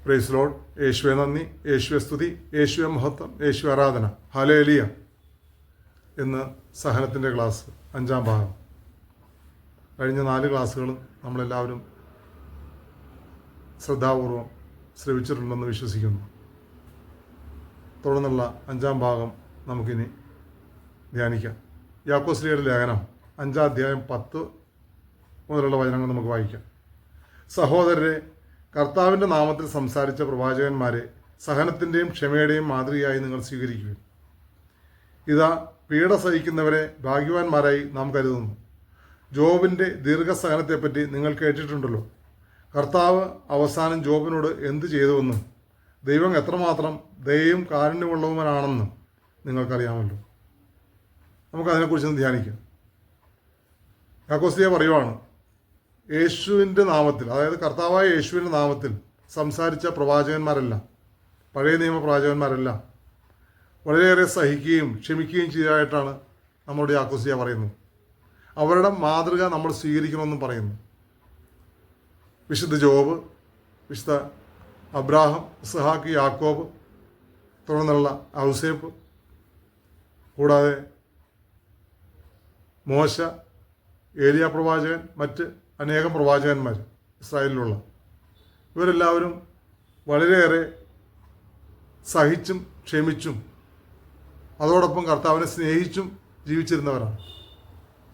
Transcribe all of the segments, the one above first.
Price lord. യേശുവെ നന്ദി, യേശുവെ സ്തുതി, യേശുവെ മഹത്വം, യേശുവെ ആരാധന. ഹല്ലേലൂയ. ഇന്ന് സഹനത്തിൻ്റെ ക്ലാസ് 5-ാം ഭാഗം. കഴിഞ്ഞ 4 ക്ലാസ്സുകളും നമ്മളെല്ലാവരും ശ്രദ്ധാപൂർവം ശ്രവിച്ചിട്ടുണ്ടെന്ന് വിശ്വസിക്കുന്നു. തുടർന്നുള്ള 5-ാം ഭാഗം നമുക്കിനി ധ്യാനിക്കാം. യാക്കോസ്ലിയുടെ ലേഖനം 5-ാം അധ്യായം 10 മുതലുള്ള വചനങ്ങൾ നമുക്ക് വായിക്കാം. സഹോദരരെ, കർത്താവിൻ്റെ നാമത്തിൽ സംസാരിച്ച പ്രവാചകന്മാരെ സഹനത്തിൻ്റെയും ക്ഷമയുടെയും മാതൃകയായി നിങ്ങൾ സ്വീകരിക്കുക. ഇതാ, പീഡ സഹിക്കുന്നവരെ ഭാഗ്യവാന്മാരായി നാം കരുതുന്നു. ജോബിൻ്റെ ദീർഘസഹനത്തെപ്പറ്റി നിങ്ങൾ കേട്ടിട്ടുണ്ടല്ലോ. കർത്താവ് അവസാനം ജോബിനോട് എന്തു ചെയ്തുവെന്നും ദൈവം എത്രമാത്രം ദയയും കാരുണ്യമുള്ളവനാണെന്നും നിങ്ങൾക്കറിയാമല്ലോ. നമുക്കതിനെക്കുറിച്ചൊന്ന് ധ്യാനിക്കാം. യാക്കോസ്ലിയ പറയുവാണ്, യേശുവിൻ്റെ നാമത്തിൽ, അതായത് കർത്താവായ യേശുവിൻ്റെ നാമത്തിൽ സംസാരിച്ച പ്രവാചകന്മാരെല്ലാം, പഴയ നിയമ പ്രവാചകന്മാരെല്ലാം വളരെയേറെ സഹിക്കുകയും ക്ഷമിക്കുകയും ചെയ്തതായിട്ടാണ് നമ്മളുടെ യാക്കോസ്ലിയ പറയുന്നത്. അവരുടെ മാതൃക നമ്മൾ സ്വീകരിക്കണമെന്നും പറയുന്നു. വിശുദ്ധ ജോബ്, വിശുദ്ധ അബ്രാഹം, ഇസ്ഹാക്ക്, യാക്കോബ്, തുടർന്നുള്ള ഔസേപ്പ്, കൂടാതെ മോശ, ഏലിയ പ്രവാചകൻ, മറ്റ് അനേകം പ്രവാചകന്മാർ ഇസ്രായേലിലുള്ള ഇവരെല്ലാവരും വളരെയേറെ സഹിച്ചും ക്ഷമിച്ചും അതോടൊപ്പം കർത്താവിനെ സ്നേഹിച്ചും ജീവിച്ചിരുന്നവരാണ്.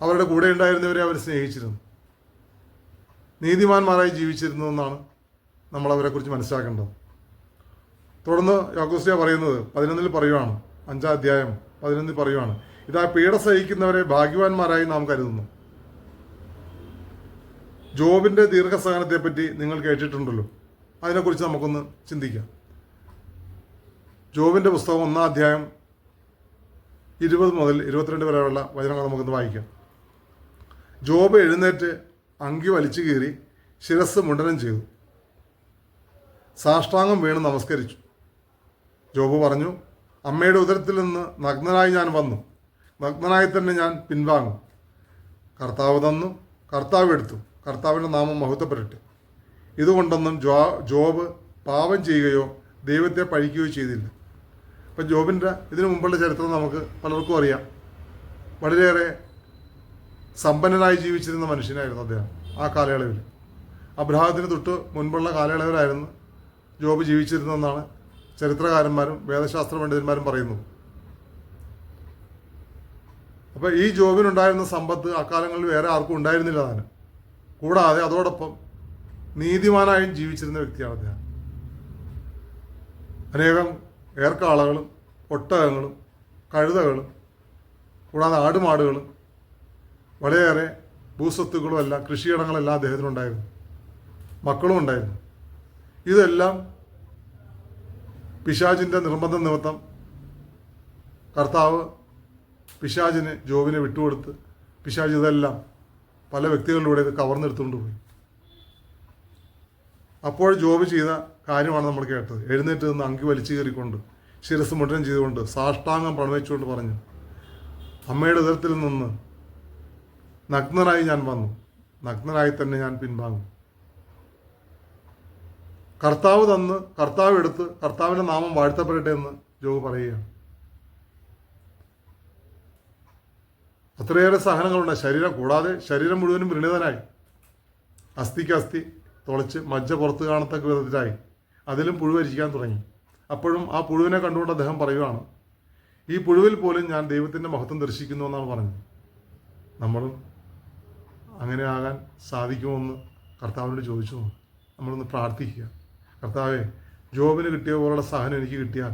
അവരുടെ കൂടെ ഉണ്ടായിരുന്നവരെ അവർ സ്നേഹിച്ചിരുന്നു, നീതിമാന്മാരായി ജീവിച്ചിരുന്നു എന്നാണ് നമ്മൾ അവരെക്കുറിച്ച് മനസ്സിലാക്കേണ്ടത്. തുടർന്ന് യാക്കോസ്ലിയ പറയുന്നത് 11 പറയുവാണ്, 5-ാം അധ്യായം 11 പറയുവാണ്, ഇതാ പീഡ സഹിക്കുന്നവരെ ഭാഗ്യവാന്മാരായി നാം കരുതുന്നു. ജോബിൻ്റെ ദീർഘസഹനത്തെപ്പറ്റി നിങ്ങൾ കേട്ടിട്ടുണ്ടല്ലോ. അതിനെക്കുറിച്ച് നമുക്കൊന്ന് ചിന്തിക്കാം. ജോബിൻ്റെ പുസ്തകം 1-ാം അധ്യായം 20 മുതൽ 22 വരെയുള്ള വചനങ്ങൾ നമുക്കൊന്ന് വായിക്കാം. ജോബ് എഴുന്നേറ്റ് അങ്കി വലിച്ചു കീറി ശിരസ് മുണ്ഡനം ചെയ്തു, സാഷ്ടാംഗം വീണ് നമസ്കരിച്ചു. ജോബ് പറഞ്ഞു, അമ്മയുടെ ഉദരത്തിൽ നിന്ന് നഗ്നനായി ഞാൻ വന്നു, നഗ്നനായി തന്നെ ഞാൻ പിൻവാങ്ങും. കർത്താവ് തന്നു, കർത്താവ് എടുത്തു, കർത്താവിൻ്റെ നാമം മഹത്വപ്പെടട്ടെ. ഇതുകൊണ്ടൊന്നും ജോബ് പാപം ചെയ്യുകയോ ദൈവത്തെ പഴിക്കുകയോ ചെയ്തില്ല. ഇപ്പം ജോബിൻ്റെ ഇതിനു മുമ്പുള്ള ചരിത്രം നമുക്ക് പലർക്കും അറിയാം. വളരെയേറെ സമ്പന്നനായി ജീവിച്ചിരുന്ന മനുഷ്യനായിരുന്നു അദ്ദേഹം. ആ കാലയളവിൽ അബ്രഹാത്തിന് തൊട്ട് മുൻപുള്ള കാലയളവിലായിരുന്നു ജോബ് ജീവിച്ചിരുന്നതെന്നാണ് ചരിത്രകാരന്മാരും വേദശാസ്ത്ര പണ്ഡിതന്മാരും പറയുന്നു. അപ്പോൾ ഈ ജോബിനുണ്ടായിരുന്ന സമ്പത്ത് അക്കാലങ്ങളിൽ വേറെ ആർക്കും ഉണ്ടായിരുന്നില്ല താനും. കൂടാതെ അതോടൊപ്പം നീതിമാനായും ജീവിച്ചിരുന്ന വ്യക്തിയാണ് അദ്ദേഹം. അനേകം ഏർക്കാളകളും ഒട്ടകങ്ങളും കഴുതകളും കൂടാതെ ആടുമാടുകളും വളരെയേറെ ഭൂസ്വത്തുക്കളും എല്ലാം, കൃഷിയിടങ്ങളെല്ലാം അദ്ദേഹത്തിനുണ്ടായിരുന്നു, മക്കളും ഉണ്ടായിരുന്നു. ഇതെല്ലാം പിശാചിൻ്റെ നിർബന്ധ നിമിത്തം കർത്താവ് പിശാചിന് ജോബിനെ വിട്ടുകൊടുത്ത് പിശാച് ഇതെല്ലാം പല വ്യക്തികളിലൂടെ ഇത് കവർന്നെടുത്തുകൊണ്ട് പോയി. അപ്പോൾ ജോബ് ചെയ്ത കാര്യമാണ് നമ്മൾ കേട്ടത്. എഴുന്നേറ്റ് നിന്ന് അങ്കി വലിച്ചു കയറിക്കൊണ്ട് ശിരസ് മുണ്ഡനം ചെയ്തുകൊണ്ട് സാഷ്ടാംഗം പ്രണമിച്ചുകൊണ്ട് പറഞ്ഞു, അമ്മയുടെ ഉദരത്തിൽ നിന്ന് നഗ്നനായി ഞാൻ വന്നു, നഗ്നനായി തന്നെ ഞാൻ പിൻവാങ്ങും. കർത്താവ് തന്ന്, കർത്താവ് എടുത്ത്, കർത്താവിൻ്റെ നാമം വാഴ്ത്തപ്പെടട്ടെ എന്ന് ജോബ് പറയുകയാണ്. അത്രയേറെ സഹനങ്ങളുണ്ട്. കൂടാതെ ശരീരം മുഴുവനും വ്രണീതനായി, അസ്ഥിക്ക് അസ്ഥി തുളച്ച് മജ്ജ പുറത്ത് കാണത്തക്ക വിധത്തിലായി, അതിലും പുഴുവരിക്കാൻ തുടങ്ങി. അപ്പോഴും ആ പുഴുവിനെ കണ്ടുകൊണ്ട് അദ്ദേഹം പറയുകയാണ്, ഈ പുഴുവിൽ പോലും ഞാൻ ദൈവത്തിൻ്റെ മഹത്വം ദർശിക്കുന്നു എന്നാണ് പറഞ്ഞത്. നമ്മളും അങ്ങനെ ആകാൻ സാധിക്കുമോയെന്ന് കർത്താവിനോട് ചോദിച്ചു. നമ്മളൊന്ന് പ്രാർത്ഥിക്കുക, കർത്താവേ, ജോബിന് കിട്ടിയ പോലുള്ള സഹനം എനിക്ക് കിട്ടിയാൽ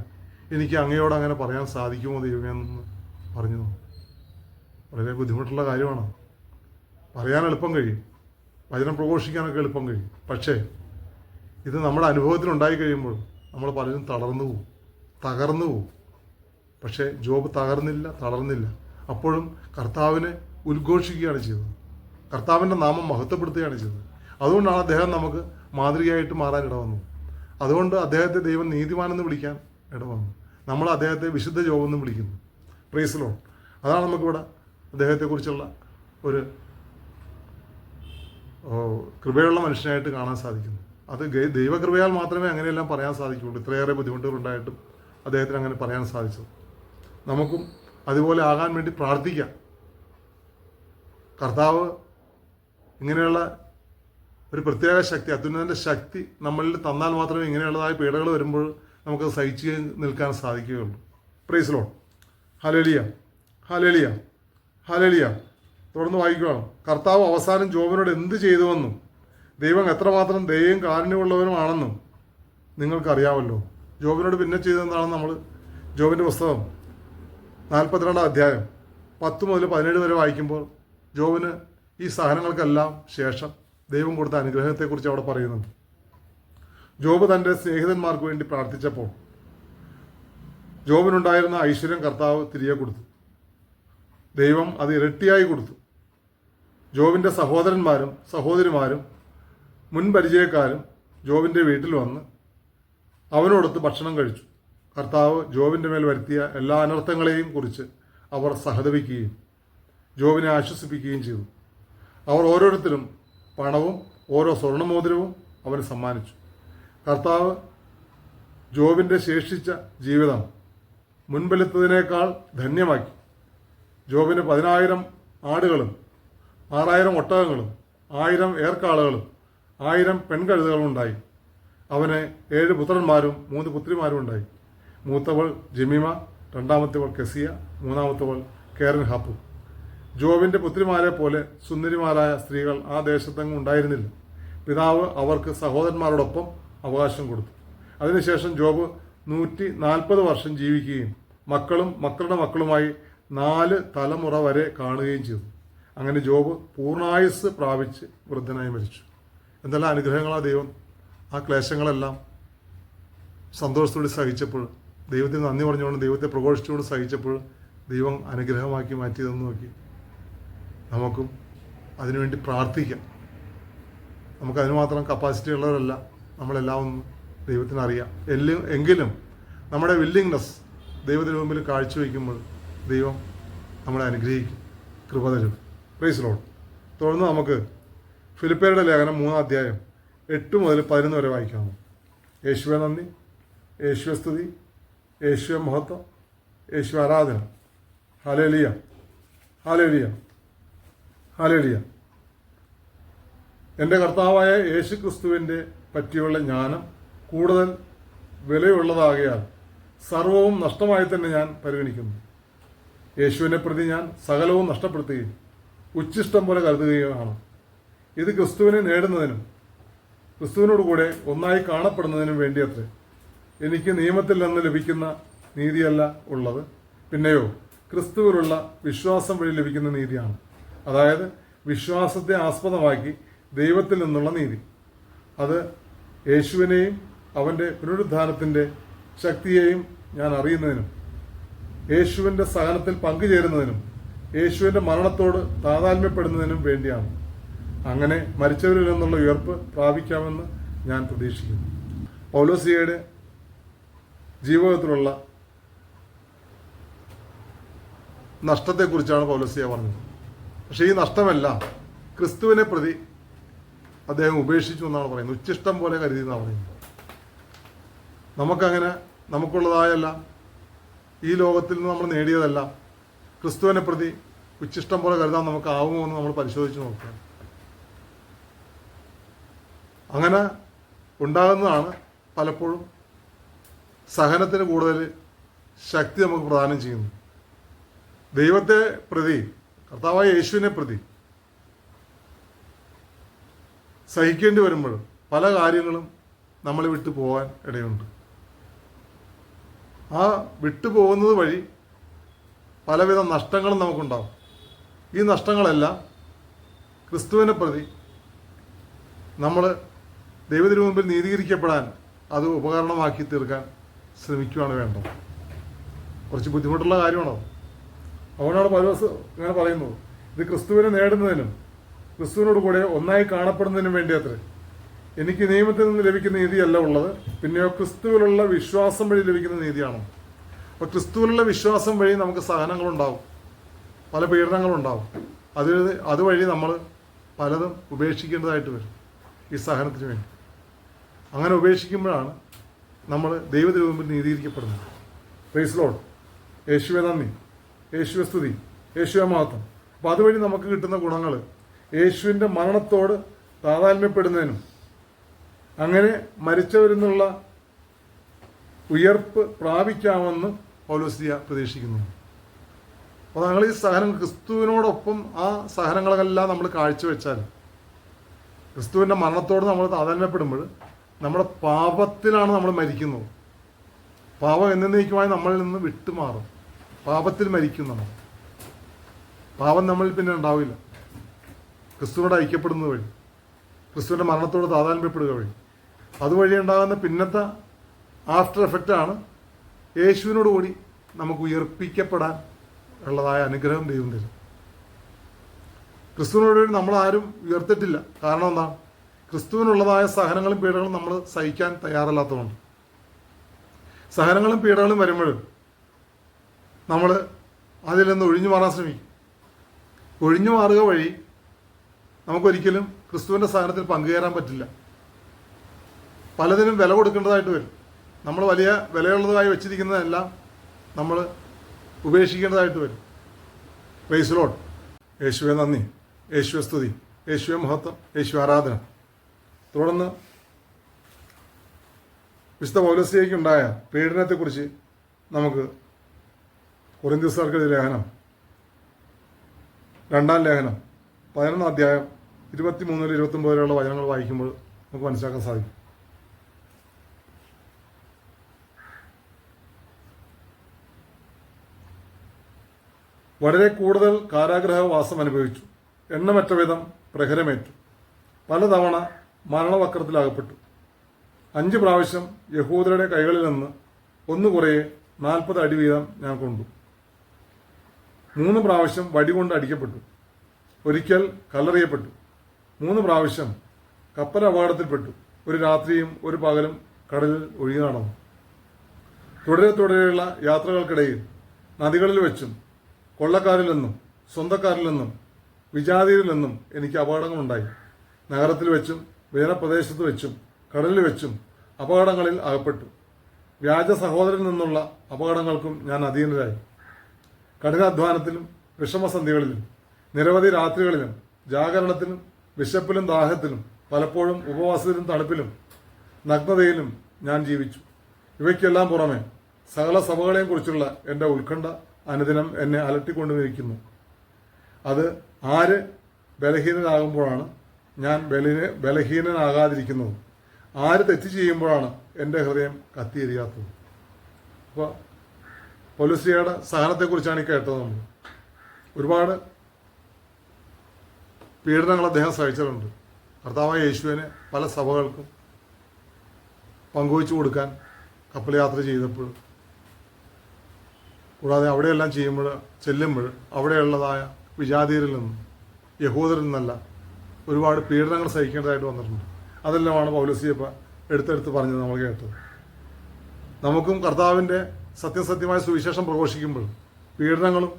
എനിക്ക് അങ്ങയോട് അങ്ങനെ പറയാൻ സാധിക്കുമോ ദൈവമേ എന്ന് പറഞ്ഞു. വളരെ ബുദ്ധിമുട്ടുള്ള കാര്യമാണ്. പറയാൻ എളുപ്പം കഴിയും, വചനം പ്രഘോഷിക്കാനൊക്കെ എളുപ്പം കഴിയും. പക്ഷേ ഇത് നമ്മുടെ അനുഭവത്തിലുണ്ടായി കഴിയുമ്പോൾ നമ്മൾ പലരും തളർന്നു പോവും, തകർന്നു പോവും. പക്ഷേ ജോബ് തളർന്നില്ല. അപ്പോഴും കർത്താവിനെ ഉദ്ഘോഷിക്കുകയാണ് ചെയ്തത്, കർത്താവിൻ്റെ നാമം മഹത്വപ്പെടുത്തുകയാണ് ചെയ്തത്. അതുകൊണ്ടാണ് അദ്ദേഹം നമുക്ക് മാതൃകയായിട്ട് മാറാൻ ഇടവന്നു. അതുകൊണ്ട് അദ്ദേഹത്തെ ദൈവം നീതിമാനെന്ന് വിളിക്കാൻ ഇടവന്നു. നമ്മൾ അദ്ദേഹത്തെ വിശുദ്ധ ജോബെന്ന് വിളിക്കുന്നു. Praise lord. അതാണ് നമുക്കിവിടെ അദ്ദേഹത്തെക്കുറിച്ചുള്ള ഒരു കൃപയുള്ള മനുഷ്യനായിട്ട് കാണാൻ സാധിക്കുന്നു. അത് ദൈവകൃപയാൽ മാത്രമേ അങ്ങനെയെല്ലാം പറയാൻ സാധിക്കുകയുള്ളൂ. ഇത്രയേറെ ബുദ്ധിമുട്ടുകളുണ്ടായിട്ടും അദ്ദേഹത്തിന് അങ്ങനെ പറയാൻ സാധിച്ചത്. നമുക്കും അതുപോലെ ആകാൻ വേണ്ടി പ്രാർത്ഥിക്കാം. കർത്താവ് ഇങ്ങനെയുള്ള ഒരു പ്രത്യേക ശക്തി, അത്യുന്നതൻ്റെ ശക്തി നമ്മളിൽ തന്നാൽ മാത്രമേ ഇങ്ങനെയുള്ളതായ പീഡകൾ വരുമ്പോൾ നമുക്ക് സഹിച്ച് നിൽക്കാൻ സാധിക്കുകയുള്ളൂ. Praise lord. ഹല്ലേലൂയ, ഹല്ലേലൂയ, ഹല്ലേലൂയ. തുടർന്ന് വായിക്കുകയാണ്. കർത്താവ് അവസാനം ജോബിനോട് എന്ത് ചെയ്തുവെന്നും ദൈവം എത്രമാത്രം ദയയും കാരുണ്യമുള്ളവനുമാണെന്നും നിങ്ങൾക്കറിയാമല്ലോ. ജോബിനോട് പിന്നെ ചെയ്തതെന്നാണ് നമ്മൾ ജോബിൻ്റെ പുസ്തകം 42-ാം അധ്യായം 10 മുതൽ 17 വരെ വായിക്കുമ്പോൾ ജോബിന് ഈ സഹനങ്ങൾക്കെല്ലാം ശേഷം ദൈവം കൊടുത്ത അനുഗ്രഹത്തെക്കുറിച്ച് അവിടെ പറയുന്നുണ്ട്. ജോബ് തൻ്റെ സ്നേഹിതന്മാർക്ക് വേണ്ടി പ്രാർത്ഥിച്ചപ്പോൾ ജോബിനുണ്ടായിരുന്ന ഐശ്വര്യം കർത്താവ് തിരികെ കൊടുത്തു. ദൈവം അത് ഇരട്ടിയായി കൊടുത്തു. ജോബിൻ്റെ സഹോദരന്മാരും സഹോദരിമാരും മുൻ പരിചയക്കാരും ജോബിൻ്റെ വീട്ടിൽ വന്ന് അവനോടൊത്ത് ഭക്ഷണം കഴിച്ചു. കർത്താവ് ജോബിൻ്റെ മേൽ വരുത്തിയ എല്ലാ അനർത്ഥങ്ങളെയും കുറിച്ച് അവർ സഹതപിക്കുകയും ജോബിനെ ആശ്വസിപ്പിക്കുകയും ചെയ്തു. അവർ ഓരോരുത്തരും പണവും ഓരോ സ്വർണ്ണമോതിരവും അവന് സമ്മാനിച്ചു. കർത്താവ് ജോബിൻ്റെ ശേഷിച്ച ജീവിതം മുൻപിലത്തതിനേക്കാൾ ധന്യമാക്കി. ജോബിന് 10,000 ആടുകളും 6,000 ഒട്ടകങ്ങളും 1,000 ഏർക്കാളുകളും 1,000 പെൺകഴുതകളും ഉണ്ടായി. അവന് 7 പുത്രന്മാരും 3 പുത്രിമാരും ഉണ്ടായി. മൂത്തവൾ ജെമിമ, രണ്ടാമത്തവൾ കെസിയ, മൂന്നാമത്തവൾ കേരൻ ഹാപ്പു. ജോബിൻ്റെ പുത്രിമാരെ പോലെ സുന്ദരിമാരായ സ്ത്രീകൾ ആ ദേശത്തെങ്ങും ഉണ്ടായിരുന്നില്ല. പിതാവ് അവർക്ക് സഹോദരന്മാരോടൊപ്പം അവകാശം കൊടുത്തു. അതിനുശേഷം ജോബ് 140 വർഷം ജീവിക്കുകയും മക്കളും മക്കളുടെ മക്കളുമായി 4 തലമുറ വരെ കാണുകയും ചെയ്തു. അങ്ങനെ ജോബ് പൂർണ്ണായുസ് പ്രാപിച്ച് വൃദ്ധനായി മരിച്ചു. എന്തെല്ലാം അനുഗ്രഹങ്ങളാണ് ദൈവം ആ ക്ലേശങ്ങളെല്ലാം സന്തോഷത്തോടെ സഹിച്ചപ്പോൾ, ദൈവത്തിന് നന്ദി പറഞ്ഞുകൊണ്ട് ദൈവത്തെ പ്രഘോഷിച്ചുകൊണ്ട് സഹിച്ചപ്പോൾ ദൈവം അനുഗ്രഹമാക്കി മാറ്റിയതെന്ന് നോക്കി. നമുക്കും അതിനുവേണ്ടി പ്രാർത്ഥിക്കാം. നമുക്കതിന് മാത്രം കപ്പാസിറ്റി ഉള്ളവരല്ല നമ്മളെല്ലാം ഒന്നും ദൈവത്തിനറിയാം. എങ്കിലും നമ്മുടെ വില്ലിങ്നെസ് ദൈവത്തിന് മുമ്പിൽ കാഴ്ചവെക്കുമ്പോൾ ദൈവം നമ്മളെ അനുഗ്രഹിക്കും, കൃപ തരും. Praise lord. തുടർന്ന് നമുക്ക് ഫിലിപ്പിയരുടെ ലേഖനം 3-ാം അധ്യായം 8 മുതൽ 11 വരെ വായിക്കാമോ? യേശുവെ നന്ദി, യേശുവെ സ്തുതി, യേശുവെ മഹത്വം, യേശു ആരാധന. Hallelujah, hallelujah, hallelujah. എൻ്റെ കർത്താവായ യേശു ക്രിസ്തുവിൻ്റെ പറ്റിയുള്ള ജ്ഞാനം കൂടുതൽ വിലയുള്ളതാകയാൽ സർവവും നഷ്ടമായി തന്നെ ഞാൻ പരിഗണിക്കുന്നു. യേശുവിനെ പ്രതി ഞാൻ സകലവും നഷ്ടപ്പെടുത്തുകയും ഉച്ഛിഷ്ടം പോലെ കരുതുകയുമാണ്. ഇത് ക്രിസ്തുവിനെ നേടുന്നതിനും ക്രിസ്തുവിനോട് കൂടെ ഒന്നായി കാണപ്പെടുന്നതിനും വേണ്ടിയത്രേ. എനിക്ക് നിയമത്തിൽ നിന്ന് ലഭിക്കുന്ന നീതിയല്ല ഉള്ളത്, പിന്നെയോ ക്രിസ്തുവിലുള്ള വിശ്വാസം വഴി ലഭിക്കുന്ന നീതിയാണ്. അതായത് വിശ്വാസത്തെ ആസ്പദമാക്കി ദൈവത്തിൽ നിന്നുള്ള നീതി. അത് യേശുവിനെയും അവൻ്റെ പുനരുദ്ധാനത്തിൻ്റെ ശക്തിയെയും ഞാൻ അറിയുന്നതിനും യേശുവിൻ്റെ സഹനത്തിൽ പങ്കുചേരുന്നതിനും യേശുവിൻ്റെ മരണത്തോട് താതാത്മ്യപ്പെടുന്നതിനും വേണ്ടിയാണ്. അങ്ങനെ മരിച്ചവരിൽ നിന്നുള്ള ഉയർപ്പ് പ്രാപിക്കാമെന്ന് ഞാൻ പ്രതീക്ഷിക്കുന്നു. പൗലോസിയുടെ ജീവിതത്തിലുള്ള നഷ്ടത്തെക്കുറിച്ചാണ് പൗലോസിയ പറഞ്ഞത്. പക്ഷേ ഈ നഷ്ടമെല്ലാം ക്രിസ്തുവിനെ പ്രതി അദ്ദേഹം ഉപേക്ഷിച്ചു എന്നാണ് പറയുന്നത്. ഉച്ഛിഷ്ടം പോലെ കരുതി എന്നാണ് പറയുന്നത്. നമുക്കങ്ങനെ നമുക്കുള്ളതായല്ല, ഈ ലോകത്തിൽ നിന്ന് നമ്മൾ നേടിയതല്ല ക്രിസ്തുവിനെ പ്രതി ഉച്ഛിഷ്ടം പോലെ കരുതാൻ നമുക്കാവുമോ എന്ന് നമ്മൾ പരിശോധിച്ച് നോക്കുക. അങ്ങനെ ഉണ്ടാകുന്നതാണ് പലപ്പോഴും സഹനത്തിന് കൂടുതൽ ശക്തി നമുക്ക് പ്രദാനം ചെയ്യുന്നു. ദൈവത്തെ പ്രതി, കർത്താവായ യേശുവിനെ പ്രതി സഹിക്കേണ്ടി വരുമ്പോൾ പല കാര്യങ്ങളും നമ്മളെ വിട്ടു പോകാൻ ഇടയുണ്ട്. ആ വിട്ടുപോകുന്നത് വഴി പലവിധ നഷ്ടങ്ങളും നമുക്കുണ്ടാവും. ഈ നഷ്ടങ്ങളെല്ലാം ക്രിസ്തുവിനെ പ്രതി നമ്മൾ ദൈവത്തിന് മുമ്പിൽ നീതീകരിക്കപ്പെടാൻ അത് ഉപകരണമാക്കി തീർക്കാൻ ശ്രമിക്കുകയാണ് വേണ്ടത്. കുറച്ച് ബുദ്ധിമുട്ടുള്ള കാര്യമാണോ? അതുകൊണ്ടാണ് പൗലോസ് ഇങ്ങനെ പറയുന്നത്. ഇത് ക്രിസ്തുവിനെ നേടുന്നതിനും ക്രിസ്തുവിനോട് കൂടെ ഒന്നായി കാണപ്പെടുന്നതിനും വേണ്ടി അത്രേ. എനിക്ക് നിയമത്തിൽ നിന്ന് ലഭിക്കുന്ന നീതിയല്ല ഉള്ളത്, പിന്നെയോ ക്രിസ്തുവിലുള്ള വിശ്വാസം വഴി ലഭിക്കുന്ന നീതിയാണോ? അപ്പോൾ ക്രിസ്തുവിലുള്ള വിശ്വാസം വഴി നമുക്ക് സഹനങ്ങളുണ്ടാവും, പല പീഡനങ്ങളുണ്ടാവും. അതുവഴി നമ്മൾ പലതും ഉപേക്ഷിക്കേണ്ടതായിട്ട് വരും ഈ സഹനത്തിന് വേണ്ടി. അങ്ങനെ ഉപേക്ഷിക്കുമ്പോഴാണ് നമ്മൾ ദൈവത്തിന് മുമ്പിൽ നീതീകരിക്കപ്പെടുന്നത്. Price lord. യേശുവെ നന്ദി, യേശുവെ സ്തുതി, യേശുവെ മഹത്വം. അപ്പോൾ അതുവഴി നമുക്ക് കിട്ടുന്ന ഗുണങ്ങൾ യേശുവിൻ്റെ മരണത്തോട് താതാത്മ്യപ്പെടുന്നതിനും അങ്ങനെ മരിച്ചവരിൽ നിന്നുള്ള ഉയർപ്പ് പ്രാപിക്കാമെന്ന് പൗലോസിയ പ്രതീക്ഷിക്കുന്നു. അപ്പോൾ ഞങ്ങൾ ഈ സഹനം ക്രിസ്തുവിനോടൊപ്പം ആ സഹനങ്ങളെല്ലാം നമ്മൾ കാഴ്ചവെച്ചാൽ, ക്രിസ്തുവിൻ്റെ മരണത്തോട് നമ്മൾ താതാത്മ്യപ്പെടുമ്പോൾ നമ്മുടെ പാപത്തിലാണ് നമ്മൾ മരിക്കുന്നത്. പാപം എന്നേക്കുമായി നമ്മളിൽ നിന്ന് വിട്ടുമാറും. പാപത്തിൽ മരിക്കും നമ്മൾ. പാപം നമ്മളിൽ പിന്നെ ഉണ്ടാവില്ല. ക്രിസ്തുവിനോട് ഐക്യപ്പെടുന്നത് വഴി, ക്രിസ്തുവിൻ്റെ മരണത്തോട് താതാത്മ്യപ്പെടുക വഴി, അതുവഴി ഉണ്ടാകുന്ന പിന്നത്തെ ആഫ്റ്റർ എഫക്റ്റാണ് യേശുവിനോട് കൂടി നമുക്ക് ഉയർപ്പിക്കപ്പെടാൻ ഉള്ളതായ അനുഗ്രഹം ദൈവം തരും. ക്രിസ്തുവിനോട് നമ്മളാരും ഉയർത്തിട്ടില്ല. കാരണം എന്താണ്? ക്രിസ്തുവിനുള്ളതായ സഹനങ്ങളും പീഡകളും നമ്മൾ സഹിക്കാൻ തയ്യാറല്ലാത്തതുകൊണ്ട്. സഹനങ്ങളും പീഡകളും വരുമ്പോഴും നമ്മൾ അതിൽ നിന്ന് ഒഴിഞ്ഞു മാറാൻ ശ്രമിക്കും. ഒഴിഞ്ഞു മാറുക വഴി നമുക്കൊരിക്കലും ക്രിസ്തുവിൻ്റെ സഹനത്തിൽ പങ്കുചേരാൻ പറ്റില്ല. പലതിനും വില കൊടുക്കേണ്ടതായിട്ട് വരും. നമ്മൾ വലിയ വിലയുള്ളതായി വെച്ചിരിക്കുന്നതെല്ലാം നമ്മൾ ഉപേക്ഷിക്കേണ്ടതായിട്ട് വരും. Praise lord. യേശുവെ നന്ദി, യേശുവെ സ്തുതി, യേശുവെ മഹത്വം, യേശു ആരാധന. തുടർന്ന് വിശുദ്ധ പൗലോസ്ലീഹയ്ക്കുണ്ടായ പീഡനത്തെക്കുറിച്ച് നമുക്ക് കൊരിന്ത്യർക്കെഴുതിയ ലേഖനം 2-ാം ലേഖനം 11-ാം അധ്യായം 23-29 വരെയുള്ള വചനങ്ങൾ വായിക്കുമ്പോൾ നമുക്ക് മനസ്സിലാക്കാൻ സാധിക്കും. വളരെ കൂടുതൽ കാരാഗ്രഹവാസം അനുഭവിച്ചു. എണ്ണമറ്റ വിധം പ്രഹരമേറ്റു. പലതവണ മരണവക്രത്തിലകപ്പെട്ടു. 5 പ്രാവശ്യം യഹൂദരുടെ കൈകളിൽ നിന്ന് ഒന്ന് കുറയെ 40 അടി വീതം ഞാൻ കൊണ്ടു. 3 പ്രാവശ്യം വടികൊണ്ട് അടിക്കപ്പെട്ടു. ഒരിക്കൽ കല്ലെറിയപ്പെട്ടു. 3 പ്രാവശ്യം കപ്പൽ അപകടത്തിൽപ്പെട്ടു. ഒരു രാത്രിയും ഒരു പകലും കടലിൽ ഒഴുകി നടന്നു. തുടരെയുള്ള യാത്രകൾക്കിടയിൽ നദികളിൽ വെച്ചും കൊള്ളക്കാരിൽ നിന്നും സ്വന്തക്കാരിൽ നിന്നും വിജാതിയിൽ നിന്നും എനിക്ക് അപകടങ്ങളുണ്ടായി. നഗരത്തിൽ വെച്ചും വിജനപ്രദേശത്ത് വെച്ചും കടലിൽ വെച്ചും അപകടങ്ങളിൽ അകപ്പെട്ടു. വ്യാജ സഹോദരനിൽ നിന്നുള്ള അപകടങ്ങൾക്കും ഞാൻ അധീനരായി. കഠിനാധ്വാനത്തിലും വിഷമസന്ധികളിലും നിരവധി രാത്രികളിലും ജാഗരണത്തിലും വിശപ്പിലും ദാഹത്തിലും പലപ്പോഴും ഉപവാസത്തിലും തണുപ്പിലും നഗ്നതയിലും ഞാൻ ജീവിച്ചു. ഇവയ്ക്കെല്ലാം പുറമെ സകല സഭകളെയും കുറിച്ചുള്ള എൻ്റെ ഉത്കണ്ഠ അനുദിനം എന്നെ അലട്ടിക്കൊണ്ടുമിരിക്കുന്നു. അത് ആര് ബലഹീനനാകുമ്പോഴാണ് ഞാൻ ബലഹീനനാകാതിരിക്കുന്നത്? ആര് തെറ്റ് ചെയ്യുമ്പോഴാണ് എൻ്റെ ഹൃദയം കത്തിയെരിയാത്തത്? അപ്പോൾ പൗലോസ്ലീഹയുടെ സഹനത്തെക്കുറിച്ചാണ് ഈ കേട്ടത്. നമ്മൾ ഒരുപാട് പീഡനങ്ങൾ അദ്ദേഹം സഹിച്ചിട്ടുണ്ട്. കർത്താവായ യേശുവിനെ പല സഭകൾക്കും പങ്കുവച്ചു കൊടുക്കാൻ കപ്പൽ യാത്ര ചെയ്തപ്പോൾ, കൂടാതെ അവിടെയെല്ലാം ചെല്ലുമ്പോൾ അവിടെയുള്ളതായ വിജാതിയരിൽ നിന്നും യഹൂദരിൽ നിന്നല്ല ഒരുപാട് പീഡനങ്ങൾ സഹിക്കേണ്ടതായിട്ട് വന്നിട്ടുണ്ട്. അതെല്ലാമാണ് പൗലോസ്ലീഹ എടുത്തെടുത്ത് പറഞ്ഞത് നമ്മൾ കേട്ടത്. നമുക്കും കർത്താവിൻ്റെ സത്യസത്യമായ സുവിശേഷം പ്രഘോഷിക്കുമ്പോൾ പീഡനങ്ങളും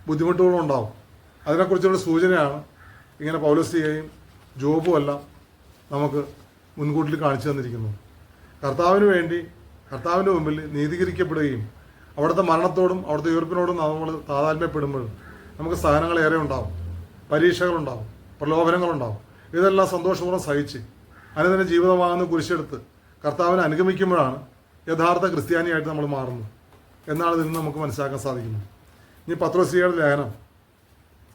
ബുദ്ധിമുട്ടുകളും ഉണ്ടാവും. അതിനെക്കുറിച്ചുള്ള സൂചനയാണ് ഇങ്ങനെ പൗലോസ്ലീഹയും ജോബും എല്ലാം നമുക്ക് മുൻകൂട്ടിൽ കാണിച്ചു തന്നിരിക്കുന്നത്. കർത്താവിന് വേണ്ടി കർത്താവിൻ്റെ മുമ്പിൽ നീതീകരിക്കപ്പെടുകയും അവിടുത്തെ മരണത്തോടും അവിടുത്തെ ഉയർപ്പിനോടും നമ്മൾ താതാത്മ്യപ്പെടുമ്പോൾ നമുക്ക് സഹനങ്ങളേറെ ഉണ്ടാവും, പരീക്ഷകളുണ്ടാവും, പ്രലോഭനങ്ങളുണ്ടാവും. ഇതെല്ലാം സന്തോഷപൂർവ്വം സഹിച്ച് അനുദിന ജീവിതമാകുന്ന കുരിശെടുത്ത് കർത്താവിനെ അനുഗമിക്കുമ്പോഴാണ് യഥാർത്ഥ ക്രിസ്ത്യാനിയായിട്ട് നമ്മൾ മാറുന്നത് എന്നാണ് ഇതിൽ നിന്ന് നമുക്ക് മനസ്സിലാക്കാൻ സാധിക്കുന്നത്. ഇനി പത്രോസ്ലീഹയുടെ ലേഖനം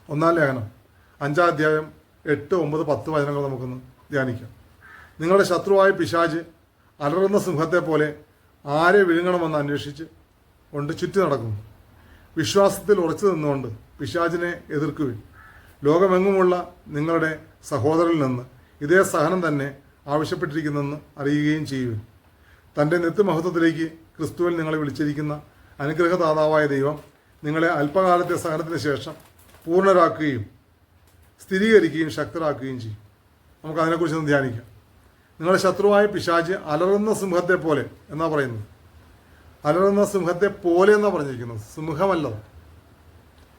1-ാം ലേഖനം 5-ാം അധ്യായം 8, 9, 10 വചനങ്ങൾ നമുക്കൊന്ന് ധ്യാനിക്കാം. നിങ്ങളുടെ ശത്രുവായ പിശാച് അലറുന്ന സിംഹത്തെ പോലെ ആരെ വിഴുങ്ങണമെന്ന് അന്വേഷിച്ച് കൊണ്ട് ചുറ്റി നടക്കുന്നു. വിശ്വാസത്തിൽ ഉറച്ചു നിന്നുകൊണ്ട് പിശാചിനെ എതിർക്കുവിൻ. ലോകമെങ്ങുമുള്ള നിങ്ങളുടെ സഹോദരനിൽ നിന്ന് ഇതേ സഹനം തന്നെ ആവശ്യപ്പെട്ടിരിക്കുന്നെന്ന് അറിയുകയും ചെയ്യുവിൻ. തൻ്റെ നിത്യമഹത്വത്തിലേക്ക് ക്രിസ്തുവിൽ നിങ്ങളെ വിളിച്ചിരിക്കുന്ന അനുഗ്രഹദാതാവായ ദൈവം നിങ്ങളെ അല്പകാലത്തെ സഹനത്തിന് ശേഷം പൂർണ്ണരാക്കുകയും സ്ഥിരീകരിക്കുകയും ശക്തരാക്കുകയും ചെയ്യും. നമുക്ക് അതിനെക്കുറിച്ചൊന്ന് ധ്യാനിക്കാം. നിങ്ങളുടെ ശത്രുവായ പിശാച് അലറുന്ന സിംഹത്തെ പോലെ എന്നാ പറയുന്നത്. അലറുന്ന സിംഹത്തെ പോലെ എന്നാ പറഞ്ഞിരിക്കുന്നത്, സിംഹമല്ലത്.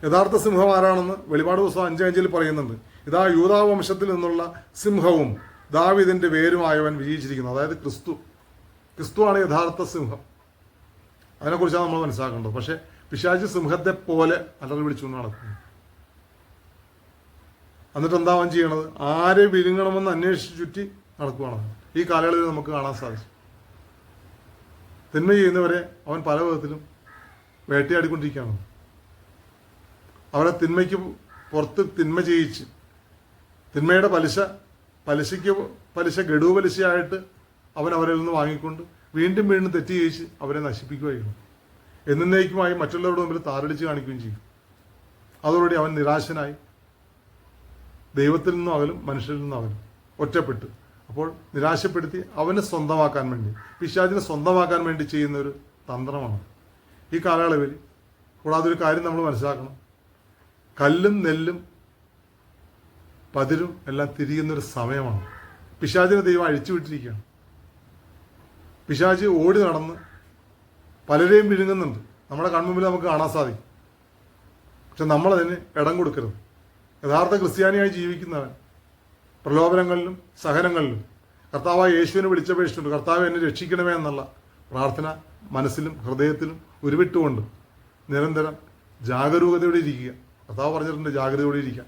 യഥാർത്ഥ സിംഹം ആരാണെന്ന് വെളിപാട് പുസ്തകം 5:5 പറയുന്നുണ്ട്. ഇതാ യൂദാവംശത്തിൽ നിന്നുള്ള സിംഹവും ദാവീദിന്റെ വേരുമായവൻ വിജയിച്ചിരിക്കുന്നു. അതായത് ക്രിസ്തുവാണ് യഥാർത്ഥ സിംഹം. അതിനെക്കുറിച്ചാണ് നമ്മൾ മനസ്സിലാക്കേണ്ടത്. പക്ഷേ പിശാച് സിംഹത്തെ പോലെ അലറി വിളിച്ചുകൊണ്ട് നടക്കുന്നു. എന്നിട്ട് എന്താ അവൻ ചെയ്യണത്? ആരെ വിഴുങ്ങണമെന്ന് അന്വേഷിച്ച് ചുറ്റി നടക്കുകയാണ്. ഈ കാലയളവിൽ നമുക്ക് കാണാൻ സാധിച്ചു. തിന്മ ചെയ്യുന്നവരെ അവൻ പല വിധത്തിലും വേട്ടയാടിക്കൊണ്ടിരിക്കുകയാണ്. അവരെ തിന്മയ്ക്ക് പുറത്ത് തിന്മ ചെയ്യിച്ച് തിന്മയുടെ പലിശ ഗഡു പലിശയായിട്ട് അവൻ അവരിൽ നിന്ന് വാങ്ങിക്കൊണ്ട് വീണ്ടും വീണ്ടും തെറ്റ് ചെയ്യിച്ച് അവരെ നശിപ്പിക്കുകയും എന്നേക്കുമായി മറ്റുള്ളവരുടെ മുമ്പിൽ താറടിച്ച് കാണിക്കുകയും ചെയ്യും. അതോടുകൂടി അവൻ നിരാശനായി ദൈവത്തിൽ നിന്നും അകലും മനുഷ്യരിൽ നിന്നും അകലും ഒറ്റപ്പെട്ട് അപ്പോൾ നിരാശപ്പെടുത്തി അവനെ സ്വന്തമാക്കാൻ വേണ്ടി പിശാചിനെ സ്വന്തമാക്കാൻ വേണ്ടി ചെയ്യുന്ന ഒരു തന്ത്രമാണ് ഈ കാലയളവിൽ. കൂടാതെ ഒരു കാര്യം നമ്മൾ മനസ്സിലാക്കണം, കല്ലും നെല്ലും പതിരും എല്ലാം തിരിയുന്നൊരു സമയമാണ്. പിശാചിനെ ദൈവം അഴിച്ചുവിട്ടിരിക്കുകയാണ്. പിശാച് ഓടി നടന്ന് പലരെയും വിഴുങ്ങുന്നുണ്ട്, നമ്മുടെ കൺമുമ്പിൽ നമുക്ക് കാണാൻ സാധിക്കും. പക്ഷെ നമ്മളതിന് ഇടം കൊടുക്കരുത്. യഥാർത്ഥ ക്രിസ്ത്യാനിയായി ജീവിക്കുന്നവൻ പ്രലോഭനങ്ങളിലും സഹനങ്ങളിലും കർത്താവായ യേശുവിനെ വിളിച്ചപേക്ഷിച്ചിട്ടുണ്ട്. കർത്താവ് എന്നെ രക്ഷിക്കണമേ എന്നുള്ള പ്രാർത്ഥന മനസ്സിലും ഹൃദയത്തിലും ഉരുവിട്ടുകൊണ്ട് നിരന്തരം ജാഗരൂകതയോടെ ഇരിക്കുക. കർത്താവ് പറഞ്ഞിട്ടുണ്ട് ജാഗ്രതയോടെ ഇരിക്കുക.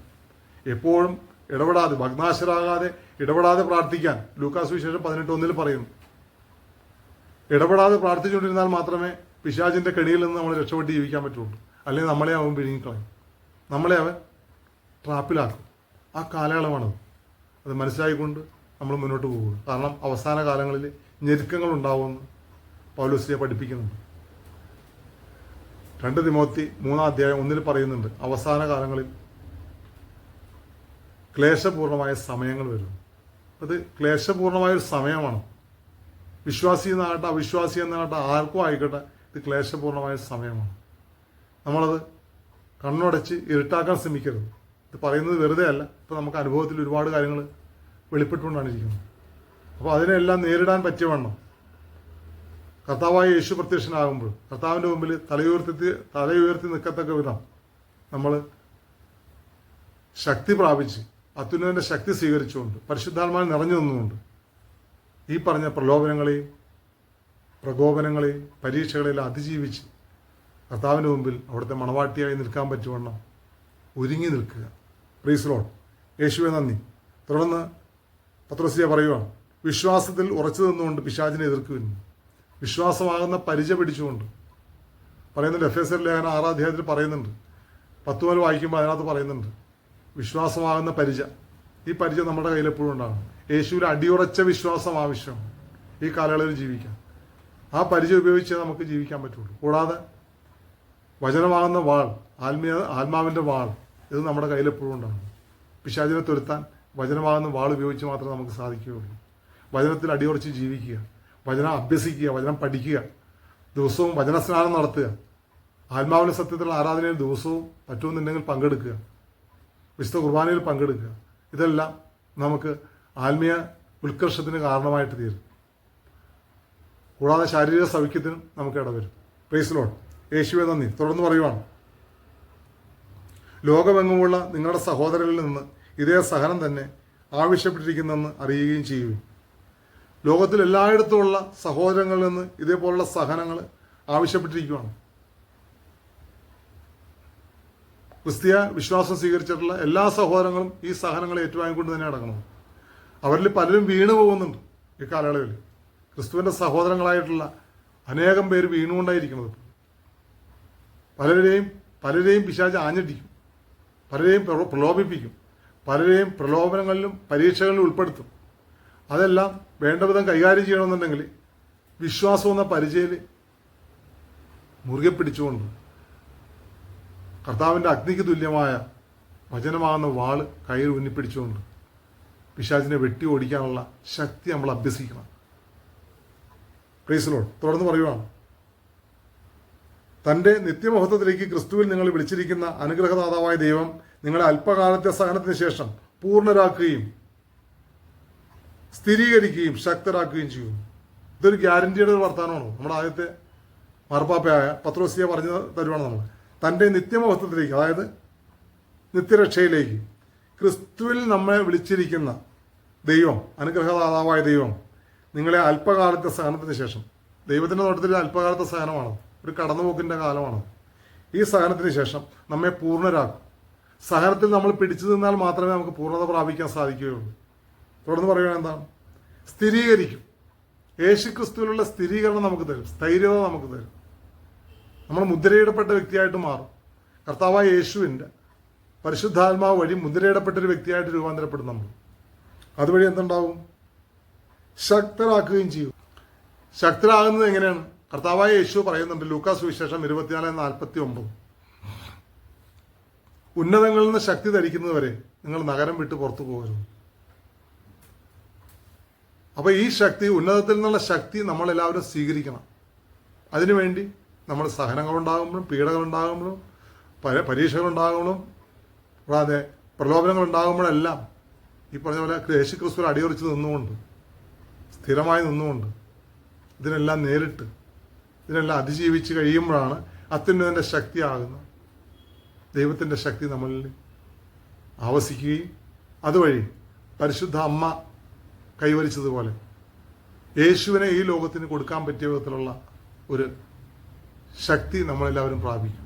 എപ്പോഴും ഇടപെടാതെ, ഭഗ്നാശരാകാതെ ഇടപെടാതെ പ്രാർത്ഥിക്കാൻ ലൂക്കാസ് സുവിശേഷം 18:1 പറയുന്നു. ഇടപെടാതെ പ്രാർത്ഥിച്ചുകൊണ്ടിരുന്നാൽ മാത്രമേ പിശാചിന്റെ കെണിയിൽ നിന്ന് നമ്മൾ രക്ഷപ്പെട്ട് ജീവിക്കാൻ പറ്റുള്ളൂ. അല്ലെങ്കിൽ നമ്മളെ അവൻ വിഴുങ്ങിക്കളയും, നമ്മളെ അവൻ ട്രാപ്പിലാക്കും. ആ കാലയളവാണത്. അത് മനസ്സിലായിക്കൊണ്ട് നമ്മൾ മുന്നോട്ട് പോകുക. കാരണം അവസാന കാലങ്ങളിൽ ഞെരുക്കങ്ങൾ ഉണ്ടാവുമെന്ന് പൗലോസിനെ പഠിപ്പിക്കുന്നുണ്ട്. 2 തിമോത്തി 3:1 പറയുന്നുണ്ട്, അവസാന കാലങ്ങളിൽ ക്ലേശപൂർണമായ സമയങ്ങൾ വരും. അത് ക്ലേശപൂർണമായൊരു സമയമാണ്. വിശ്വാസി എന്നാകട്ടെ അവിശ്വാസി എന്നാകട്ടെ ആർക്കും ആയിക്കോട്ടെ, ഇത് ക്ലേശപൂർണമായ സമയമാണ്. നമ്മളത് കണ്ണുടച്ച് ഇരുട്ടാക്കാൻ ശ്രമിക്കരുത്. ഇത് പറയുന്നത് വെറുതെ അല്ല. ഇപ്പോൾ നമുക്ക് അനുഭവത്തിൽ ഒരുപാട് കാര്യങ്ങൾ വെളിപ്പെട്ടുകൊണ്ടാണ് ഇരിക്കുന്നത്. അപ്പോൾ അതിനെല്ലാം നേരിടാൻ പറ്റിയവണ്ണം കർത്താവായ യേശു പ്രത്യക്ഷനാകുമ്പോൾ കർത്താവിൻ്റെ മുമ്പിൽ തലയുയർത്തി നിൽക്കത്തക്ക വിധം നമ്മൾ ശക്തി പ്രാപിച്ച് അത്യുന്നതൻ്റെ ശക്തി സ്വീകരിച്ചുകൊണ്ട് പരിശുദ്ധാത്മാവിൽ നിറഞ്ഞു നിന്നുകൊണ്ട് ഈ പറഞ്ഞ പ്രലോഭനങ്ങളെയും പ്രകോപനങ്ങളെയും പരീക്ഷകളെല്ലാം അതിജീവിച്ച് കർത്താവിൻ്റെ മുമ്പിൽ അവിടുത്തെ മണവാട്ടിയായി നിൽക്കാൻ പറ്റുവണ്ണം ഒരുങ്ങി നിൽക്കുക. Praise lord. യേശുവെ നന്ദി. തുടർന്ന് പത്രോസിയ പറയുവാണ്, വിശ്വാസത്തിൽ ഉറച്ചു നിന്നുകൊണ്ട് പിശാചിനെ എതിർക്കുവിൻ. വിശ്വാസമാകുന്ന പരിച പിടിച്ചുകൊണ്ട് പറയുന്നുണ്ട്. എഫേസ്യർ ലേഖനം 6-ാം അധ്യായത്തിൽ പറയുന്നുണ്ട്. 10 മുതൽ വായിക്കുമ്പോൾ അതിനകത്ത് പറയുന്നുണ്ട് വിശ്വാസമാകുന്ന പരിച. ഈ പരിച നമ്മുടെ കയ്യിൽ എപ്പോഴും ഉണ്ടാകും. യേശുവിൽ അടിയുറച്ച വിശ്വാസം ആവശ്യമാണ് ഈ കാലയളവിൽ ജീവിക്കാൻ. ആ പരിച ഉപയോഗിച്ചേ നമുക്ക് ജീവിക്കാൻ പറ്റുള്ളൂ. കൂടാതെ വചനമാകുന്ന വാൾ, ആത്മാവിൻ്റെ വാൾ, ഇത് നമ്മുടെ കയ്യിൽ എപ്പോഴും ഉണ്ടാകും. പിശാചിനെ തുരത്താൻ വചനമാകുന്ന വാൾ ഉപയോഗിച്ച് മാത്രമേ നമുക്ക് സാധിക്കുകയുള്ളൂ. വചനത്തിൽ അടിയുറച്ച് ജീവിക്കുക, വചനം അഭ്യസിക്കുക, വചനം പഠിക്കുക, ദിവസവും വചനസ്നാനം നടത്തുക, ആത്മാവിൻ്റെ സത്യത്തിലുള്ള ആരാധനയിൽ ദിവസവും പറ്റുമെന്നുണ്ടെങ്കിൽ പങ്കെടുക്കുക, വിശുദ്ധ കുർബാനയിൽ പങ്കെടുക്കുക. ഇതെല്ലാം നമുക്ക് ആത്മീയ ഉത്കർഷത്തിന് കാരണമായിട്ട് തീരും. കൂടാതെ ശാരീരിക സൗഖ്യത്തിനും നമുക്ക് ഇടവരും. Price lord. യേശുവെ നന്ദി. തുടർന്ന് പറയുവാണ്, ലോകമെങ്ങുമുള്ള നിങ്ങളുടെ സഹോദരരിൽ നിന്ന് ഇതേ സഹനം തന്നെ ആവശ്യപ്പെട്ടിരിക്കുന്നെന്ന് അറിയുകയും ചെയ്യുകയും. ലോകത്തിൽ എല്ലായിടത്തുമുള്ള സഹോദരങ്ങളിൽ നിന്ന് ഇതേപോലുള്ള സഹനങ്ങൾ ആവശ്യപ്പെട്ടിരിക്കുകയാണ്. ക്രിസ്തീയ വിശ്വാസം സ്വീകരിച്ചിട്ടുള്ള എല്ലാ സഹോദരങ്ങളും ഈ സഹനങ്ങൾ ഏറ്റുവാങ്ങിക്കൊണ്ട് തന്നെ അടങ്ങണം. അവരിൽ പലരും വീണു പോകുന്നുണ്ട് ഈ കാലയളവിൽ. ക്രിസ്തുവിൻ്റെ സഹോദരങ്ങളായിട്ടുള്ള അനേകം പേര് വീണുകൊണ്ടായിരിക്കുന്നത്. പലരെയും പിശാച് ആഞ്ഞടിക്കും, പലരെയും പ്രലോഭിപ്പിക്കും, പലരെയും പ്രലോഭനങ്ങളിലും പരീക്ഷകളിലും ഉൾപ്പെടുത്തും. അതെല്ലാം വേണ്ടവിധം കൈകാര്യം ചെയ്യണമെന്നുണ്ടെങ്കിൽ വിശ്വാസം എന്ന പരിചയിൽ മുറുകെ പിടിച്ചുകൊണ്ട് കർത്താവിൻ്റെ അഗ്നിക്ക് തുല്യമായ വചനമാകുന്ന വാള് കയ്യിൽ ഉന്നിപ്പിടിച്ചുകൊണ്ട് പിശാചിനെ വെട്ടി ഓടിക്കാനുള്ള ശക്തി നമ്മൾ അഭ്യസിക്കണം. Price lord. തുടർന്ന് പറയുവാണ്, തൻ്റെ നിത്യമഹത്വത്തിലേക്ക് ക്രിസ്തുവിൽ നിങ്ങൾ വിളിച്ചിരിക്കുന്ന അനുഗ്രഹദാതാവായ ദൈവം നിങ്ങളെ അല്പകാലത്തെ സഹനത്തിന് ശേഷം പൂർണ്ണരാക്കുകയും സ്ഥിരീകരിക്കുകയും ശക്തരാക്കുകയും ചെയ്യും. ഇതൊരു ഗ്യാരണ്ടിയുടെ ഒരു വർത്തമാനമാണ്. നമ്മുടെ ആദ്യത്തെ മാർപ്പാപ്പയായ പത്രോസിയ പറഞ്ഞു തരുവാണ്. നമ്മൾ തൻ്റെ നിത്യമഹത്വത്തിലേക്ക്, അതായത് നിത്യരക്ഷയിലേക്ക് ക്രിസ്തുവിൽ നമ്മെ വിളിച്ചിരിക്കുന്ന ദൈവം, അനുഗ്രഹദാതാവായ ദൈവം നിങ്ങളെ അല്പകാലത്തെ സഹനത്തിന് ശേഷം, ദൈവത്തിൻ്റെ നോട്ടത്തിൽ അല്പകാലത്തെ സഹനമാണ്, ഒരു കടന്നുപോക്കിൻ്റെ കാലമാണ്. ഈ സഹനത്തിന് ശേഷം നമ്മെ പൂർണ്ണരാക്കും. സഹനത്തിൽ നമ്മൾ പിടിച്ചു നിന്നാൽ മാത്രമേ നമുക്ക് പൂർണ്ണത പ്രാപിക്കാൻ സാധിക്കുകയുള്ളൂ. തുടർന്ന് പറയുക എന്താണ്? സ്ഥിരീകരിക്കും. യേശുക്രിസ്തുവിലുള്ള സ്ഥിരീകരണം നമുക്ക് തരും, സ്ഥൈര്യത നമുക്ക് തരും. നമ്മൾ മുദ്രയിടപ്പെട്ട വ്യക്തിയായിട്ട് മാറും. കർത്താവായ യേശുവിൻ്റെ പരിശുദ്ധാത്മാവ് വഴി മുദ്രയിടപ്പെട്ടൊരു വ്യക്തിയായിട്ട് രൂപാന്തരപ്പെടും നമ്മൾ. അതുവഴി എന്തുണ്ടാവും? ശക്തരാക്കുകയും ചെയ്യും. ശക്തരാകുന്നത് എങ്ങനെയാണ്? കർത്താവായ യേശു പറയുന്നുണ്ട്, ലൂക്കാസ് സുവിശേഷം 24:49, ഉന്നതങ്ങളിൽ നിന്ന് ശക്തി ധരിക്കുന്നതുവരെ നിങ്ങൾ നഗരം വിട്ട് പുറത്തു പോകരുത്. അപ്പോൾ ഈ ശക്തി, ഉന്നതത്തിൽ നിന്നുള്ള ശക്തി നമ്മളെല്ലാവരും സ്വീകരിക്കണം. അതിനുവേണ്ടി നമ്മൾ സഹനങ്ങളുണ്ടാകുമ്പോഴും പീഡകളുണ്ടാകുമ്പോഴും പരീക്ഷകളുണ്ടാകുമ്പോഴും കൂടാതെ പ്രലോഭനങ്ങളുണ്ടാകുമ്പോഴെല്ലാം ഈ പറഞ്ഞ പോലെ യേശു ക്രിസ്തു അടിയുറച്ച് നിന്നുകൊണ്ട് സ്ഥിരമായി നിന്നുകൊണ്ട് ഇതിനെല്ലാം നേരിട്ട് ഇതിനെല്ലാം അതിജീവിച്ച് കഴിയുമ്പോഴാണ് അത്യുന്നതൻ്റെ ശക്തിയാകുന്ന ദൈവത്തിൻ്റെ ശക്തി നമ്മളിൽ ആവസിക്കുകയും അതുവഴി പരിശുദ്ധ അമ്മ കൈവരിച്ചതുപോലെ യേശുവിനെ ഈ ലോകത്തിന് കൊടുക്കാൻ പറ്റിയ വിധത്തിലുള്ള ഒരു ശക്തി നമ്മളെല്ലാവരും പ്രാപിക്കും.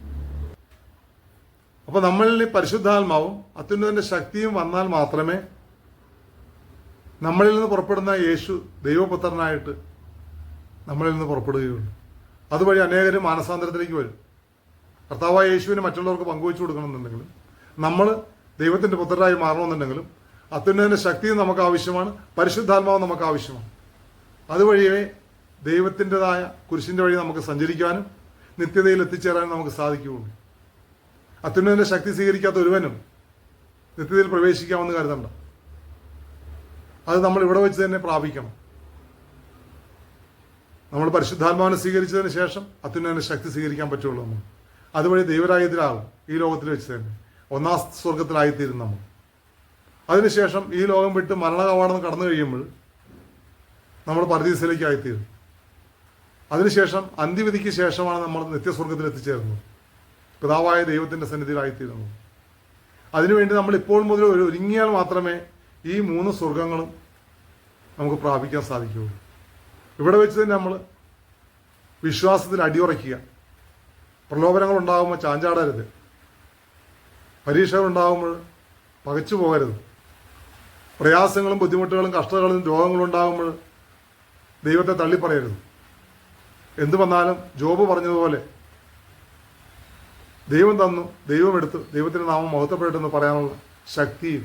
അപ്പോൾ നമ്മളിൽ പരിശുദ്ധാത്മാവും അത്യുന്നതൻ്റെ ശക്തിയും വന്നാൽ മാത്രമേ നമ്മളിൽ നിന്ന് പുറപ്പെടുന്ന യേശു ദൈവപുത്രനായിട്ട് നമ്മളിൽ നിന്ന് പുറപ്പെടുകയുള്ളൂ. അതുവഴി അനേകരും മാനസാന്തരത്തിലേക്ക് വരും. കർത്താവായ യേശുവിനെ മറ്റുള്ളവർക്ക് പങ്കുവെച്ചു കൊടുക്കണമെന്നുണ്ടെങ്കിലും നമ്മൾ ദൈവത്തിൻ്റെ പുത്രരായി മാറണമെന്നുണ്ടെങ്കിലും അത്യുന്നതൻ്റെ ശക്തിയും നമുക്ക് ആവശ്യമാണ്, പരിശുദ്ധാത്മാവും നമുക്ക് ആവശ്യമാണ്. അതുവഴിയേ ദൈവത്തിൻ്റെതായ കുരിശിൻ്റെ വഴി നമുക്ക് സഞ്ചരിക്കാനും നിത്യതയിൽ എത്തിച്ചേരാനും നമുക്ക് സാധിക്കുകയുള്ളൂ. അത്യുന്നതൻ്റെ ശക്തി സ്വീകരിക്കാത്ത ഒരുവനും നിത്യതയിൽ പ്രവേശിക്കാമെന്ന് കരുതണ്ട. അത് നമ്മൾ ഇവിടെ വെച്ച് തന്നെ പ്രാപിക്കണം. നമ്മൾ പരിശുദ്ധാത്മാവിനെ സ്വീകരിച്ചതിന് ശേഷം അത്യുന്നതൻ്റെ ശക്തി സ്വീകരിക്കാൻ പറ്റുള്ളൂ. നമ്മൾ അതുവഴി ദൈവരാജ്യത്തിലാകും. ഈ ലോകത്തിൽ വെച്ച് തന്നെ ഒന്നാം സ്വർഗത്തിലായിത്തീരും നമ്മൾ. അതിനുശേഷം ഈ ലോകം വിട്ട് മരണകവാടം കടന്നു കഴിയുമ്പോൾ നമ്മൾ പരദീസയിലേക്ക് ആയിത്തീരും. അതിനുശേഷം അന്ത്യവിധിക്ക് ശേഷമാണ് നമ്മൾ നിത്യസ്വർഗത്തിൽ എത്തിച്ചേരുന്നത്, പിതാവായ ദൈവത്തിൻ്റെ സന്നിധിയിലായിത്തീരുന്നത്. അതിനുവേണ്ടി നമ്മൾ ഇപ്പോൾ മുതൽ ഒരുങ്ങിയാൽ മാത്രമേ ഈ 3 സ്വർഗങ്ങളും നമുക്ക് പ്രാപിക്കാൻ സാധിക്കുകയുള്ളൂ. ഇവിടെ വെച്ച് തന്നെ നമ്മൾ വിശ്വാസത്തിൽ അടിയുറയ്ക്കുക. പ്രലോഭനങ്ങൾ ഉണ്ടാകുമ്പോൾ ചാഞ്ചാടരുത്. പരീക്ഷകൾ ഉണ്ടാകുമ്പോൾ പകച്ചു പോകരുത്. പ്രയാസങ്ങളും ബുദ്ധിമുട്ടുകളും കഷ്ടതകളും രോഗങ്ങളും ഉണ്ടാകുമ്പോൾ ദൈവത്തെ തള്ളിപ്പറയരുത്. എന്തു വന്നാലും ജോബ് പറഞ്ഞതുപോലെ ദൈവം തന്നു, ദൈവം എടുത്തു, ദൈവത്തിൻ്റെ നാമം മഹത്വപ്പെട്ടെന്ന് പറയാനുള്ള ശക്തിയും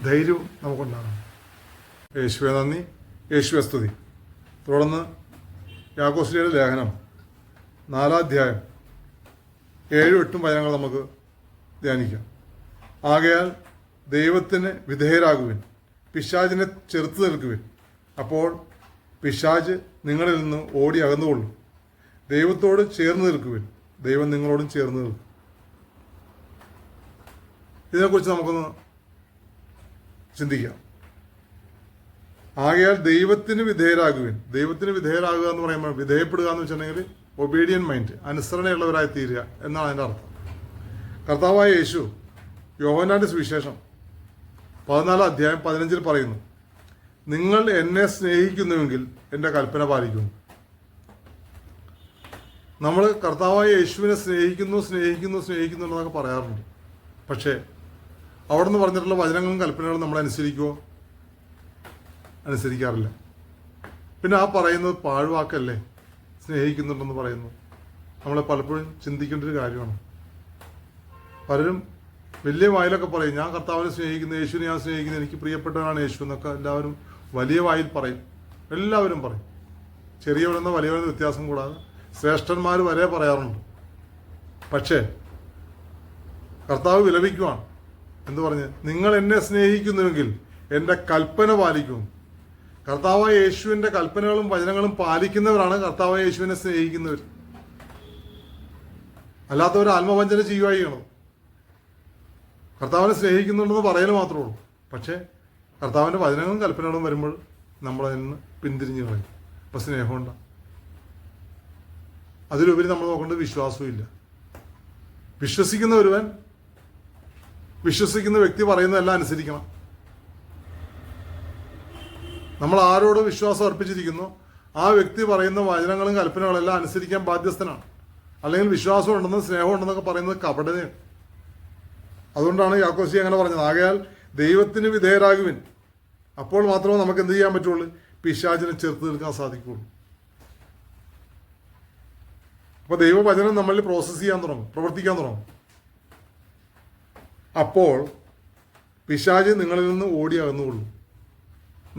ധൈര്യവും നമുക്കുണ്ടാകണം. യേശുവെ നന്ദി, യേശുവെ സ്തുതി. തുടർന്ന് യാക്കോസ്ലിയുടെ ലേഖനം 4-ാം അധ്യായം 7-8 വചനങ്ങൾ നമുക്ക് ധ്യാനിക്കാം. ആകയാൽ ദൈവത്തിന് വിധേയരാകുവിൻ, പിശാചിനെ ചെറുത്തു നിൽക്കുവിൻ. അപ്പോൾ പിശാച് നിങ്ങളിൽ നിന്ന് ഓടി അകന്നുകൊള്ളും. ദൈവത്തോട് ചേർന്ന് നിൽക്കുവിൻ, ദൈവം നിങ്ങളോടും ചേർന്ന് നിൽക്കും. ഇതിനെക്കുറിച്ച് നമുക്കൊന്ന് ചിന്തിക്കാം. ആകയാൽ ദൈവത്തിന് വിധേയരാകുവിൻ. ദൈവത്തിന് വിധേയരാകുക എന്ന് പറയുമ്പോൾ വിധേയപ്പെടുക എന്ന് വെച്ചിട്ടുണ്ടെങ്കിൽ ഒബീഡിയൻ മൈൻഡ്, അനുസരണയുള്ളവരായി തീരുക എന്നാണ് അതിൻ്റെ അർത്ഥം. കർത്താവായ യേശു യോഹന്നാന്റെ സുവിശേഷം 14-ാം അധ്യായം 15 പറയുന്നു, നിങ്ങൾ എന്നെ സ്നേഹിക്കുന്നുവെങ്കിൽ എൻ്റെ കൽപ്പന പാലിക്കുന്നു. നമ്മൾ കർത്താവായ യേശുവിനെ സ്നേഹിക്കുന്നുണ്ടെന്നൊക്കെ പറയാറുണ്ട്. പക്ഷേ അവിടെ നിന്ന് പറഞ്ഞിട്ടുള്ള വചനങ്ങളും കൽപ്പനകളും നമ്മൾ അനുസരിക്കുമോ? അനുസരിക്കാറില്ല. പിന്നെ ആ പറയുന്നത് പാഴ്വാക്കല്ലേ, സ്നേഹിക്കുന്നുണ്ടെന്ന് പറയുന്നു. നമ്മളെ പലപ്പോഴും ചിന്തിക്കേണ്ട ഒരു കാര്യമാണ്. പലരും വലിയ വായിലൊക്കെ പറയും, ഞാൻ കർത്താവിനെ സ്നേഹിക്കുന്നു, യേശുവിനെ ഞാൻ സ്നേഹിക്കുന്നു, എനിക്ക് പ്രിയപ്പെട്ടവനാണ് യേശു എന്നൊക്കെ എല്ലാവരും വലിയ വായിൽ പറയും. എല്ലാവരും പറയും. ചെറിയവരെന്നോ വലിയവരെന്നോ വ്യത്യാസം കൂടാതെ ശ്രേഷ്ഠന്മാർ വരെ പറയാറുണ്ട്. പക്ഷേ കർത്താവ് വിലപിക്കുവാണ്. എന്തു പറഞ്ഞ്? നിങ്ങൾ എന്നെ സ്നേഹിക്കുന്നുവെങ്കിൽ എൻ്റെ കൽപ്പന പാലിക്കും. കർത്താവായ യേശുവിൻ്റെ കൽപ്പനകളും വചനങ്ങളും പാലിക്കുന്നവരാണ് കർത്താവായ യേശുവിനെ സ്നേഹിക്കുന്നവർ. അല്ലാത്തവർ ആത്മവഞ്ചന ചെയ്യുകയാണ് ചെയ്യണം. കർത്താവിനെ സ്നേഹിക്കുന്നുണ്ടെന്ന് പറയൽ മാത്രമേ ഉള്ളൂ. പക്ഷേ കർത്താവിൻ്റെ വചനങ്ങളും കൽപ്പനകളും വരുമ്പോൾ നമ്മളതിൽ നിന്ന് പിന്തിരിഞ്ഞു കളയും. അപ്പം സ്നേഹമുണ്ട. അതിലുപരി നമ്മൾ നോക്കേണ്ടത് വിശ്വാസവും ഇല്ല. വിശ്വസിക്കുന്ന വ്യക്തി പറയുന്നതെല്ലാം അനുസരിക്കണം. നമ്മൾ ആരോട് വിശ്വാസം അർപ്പിച്ചിരിക്കുന്നു ആ വ്യക്തി പറയുന്ന വചനങ്ങളും കൽപ്പനകളും എല്ലാം അനുസരിക്കാൻ ബാധ്യസ്ഥനാണ്. അല്ലെങ്കിൽ വിശ്വാസം ഉണ്ടെന്ന് സ്നേഹം ഉണ്ടെന്നൊക്കെ പറയുന്നത് കപടതയാണ്. അതുകൊണ്ടാണ് യാക്കോസി അങ്ങനെ പറഞ്ഞത്, ആകയാൽ ദൈവത്തിന് വിധേയരാകുവിൻ. അപ്പോൾ മാത്രമേ നമുക്ക് എന്ത് ചെയ്യാൻ പറ്റുള്ളൂ? പിശാചിനെ ചെറുത്ത് നിൽക്കാൻ സാധിക്കുകയുള്ളൂ. അപ്പോൾ ദൈവവചനം നമ്മളിൽ പ്രോസസ്സ് ചെയ്യാൻ തുടങ്ങും, പ്രവർത്തിക്കാൻ തുടങ്ങും. അപ്പോൾ പിശാച് നിങ്ങളിൽ നിന്ന് ഓടി അകന്നുകൊള്ളും.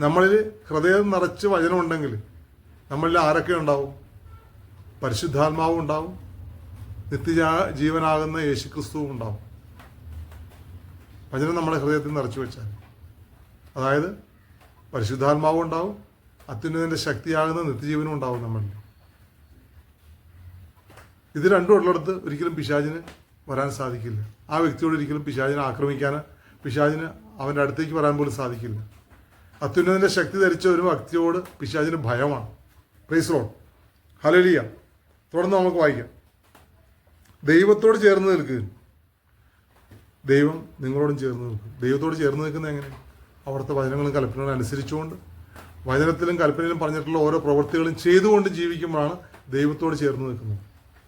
നമ്മളിൽ ഹൃദയം നിറച്ച് വചനമുണ്ടെങ്കിൽ നമ്മളിൽ ആരൊക്കെ ഉണ്ടാവും? പരിശുദ്ധാത്മാവും ഉണ്ടാവും, നിത്യജീവനാകുന്ന യേശുക്രിസ്തുവും ഉണ്ടാവും. വചനം നമ്മുടെ ഹൃദയത്തിൽ നിറച്ചു വെച്ചാൽ, അതായത് പരിശുദ്ധാത്മാവും ഉണ്ടാവും, അത്യുന്നതൻ്റെ ശക്തിയാകുന്ന നിത്യജീവനും ഉണ്ടാവും നമ്മളിൽ. ഇത് രണ്ടും ഉള്ളിടത്ത് ഒരിക്കലും പിശാചിന് വരാൻ സാധിക്കില്ല. ആ വ്യക്തിയോട് ഒരിക്കലും പിശാചിനെ ആക്രമിക്കാൻ, പിശാചിന് അവൻ്റെ അടുത്തേക്ക് വരാൻ പോലും സാധിക്കില്ല. അത്യുന്നതിൻ്റെ ശക്തി ധരിച്ച ഒരു വ്യക്തിയോട് പിശാചിന് ഭയമാണ്. പ്രൈസ് ലോർഡ്, ഹല്ലേലൂയ. തുടർന്ന് നമുക്ക് വായിക്കാം. ദൈവത്തോട് ചേർന്ന് നിൽക്കുക, ദൈവം നിങ്ങളോടും ചേർന്ന് നിൽക്കും. ദൈവത്തോട് ചേർന്ന് നിൽക്കുന്നത് എങ്ങനെ? അവിടുത്തെ വചനങ്ങളും കൽപ്പനകളും അനുസരിച്ചുകൊണ്ട്, വചനത്തിലും കൽപ്പനയിലും പറഞ്ഞിട്ടുള്ള ഓരോ പ്രവൃത്തികളും ചെയ്തുകൊണ്ട് ജീവിക്കുമ്പോഴാണ് ദൈവത്തോട് ചേർന്ന് നിൽക്കുന്നത്.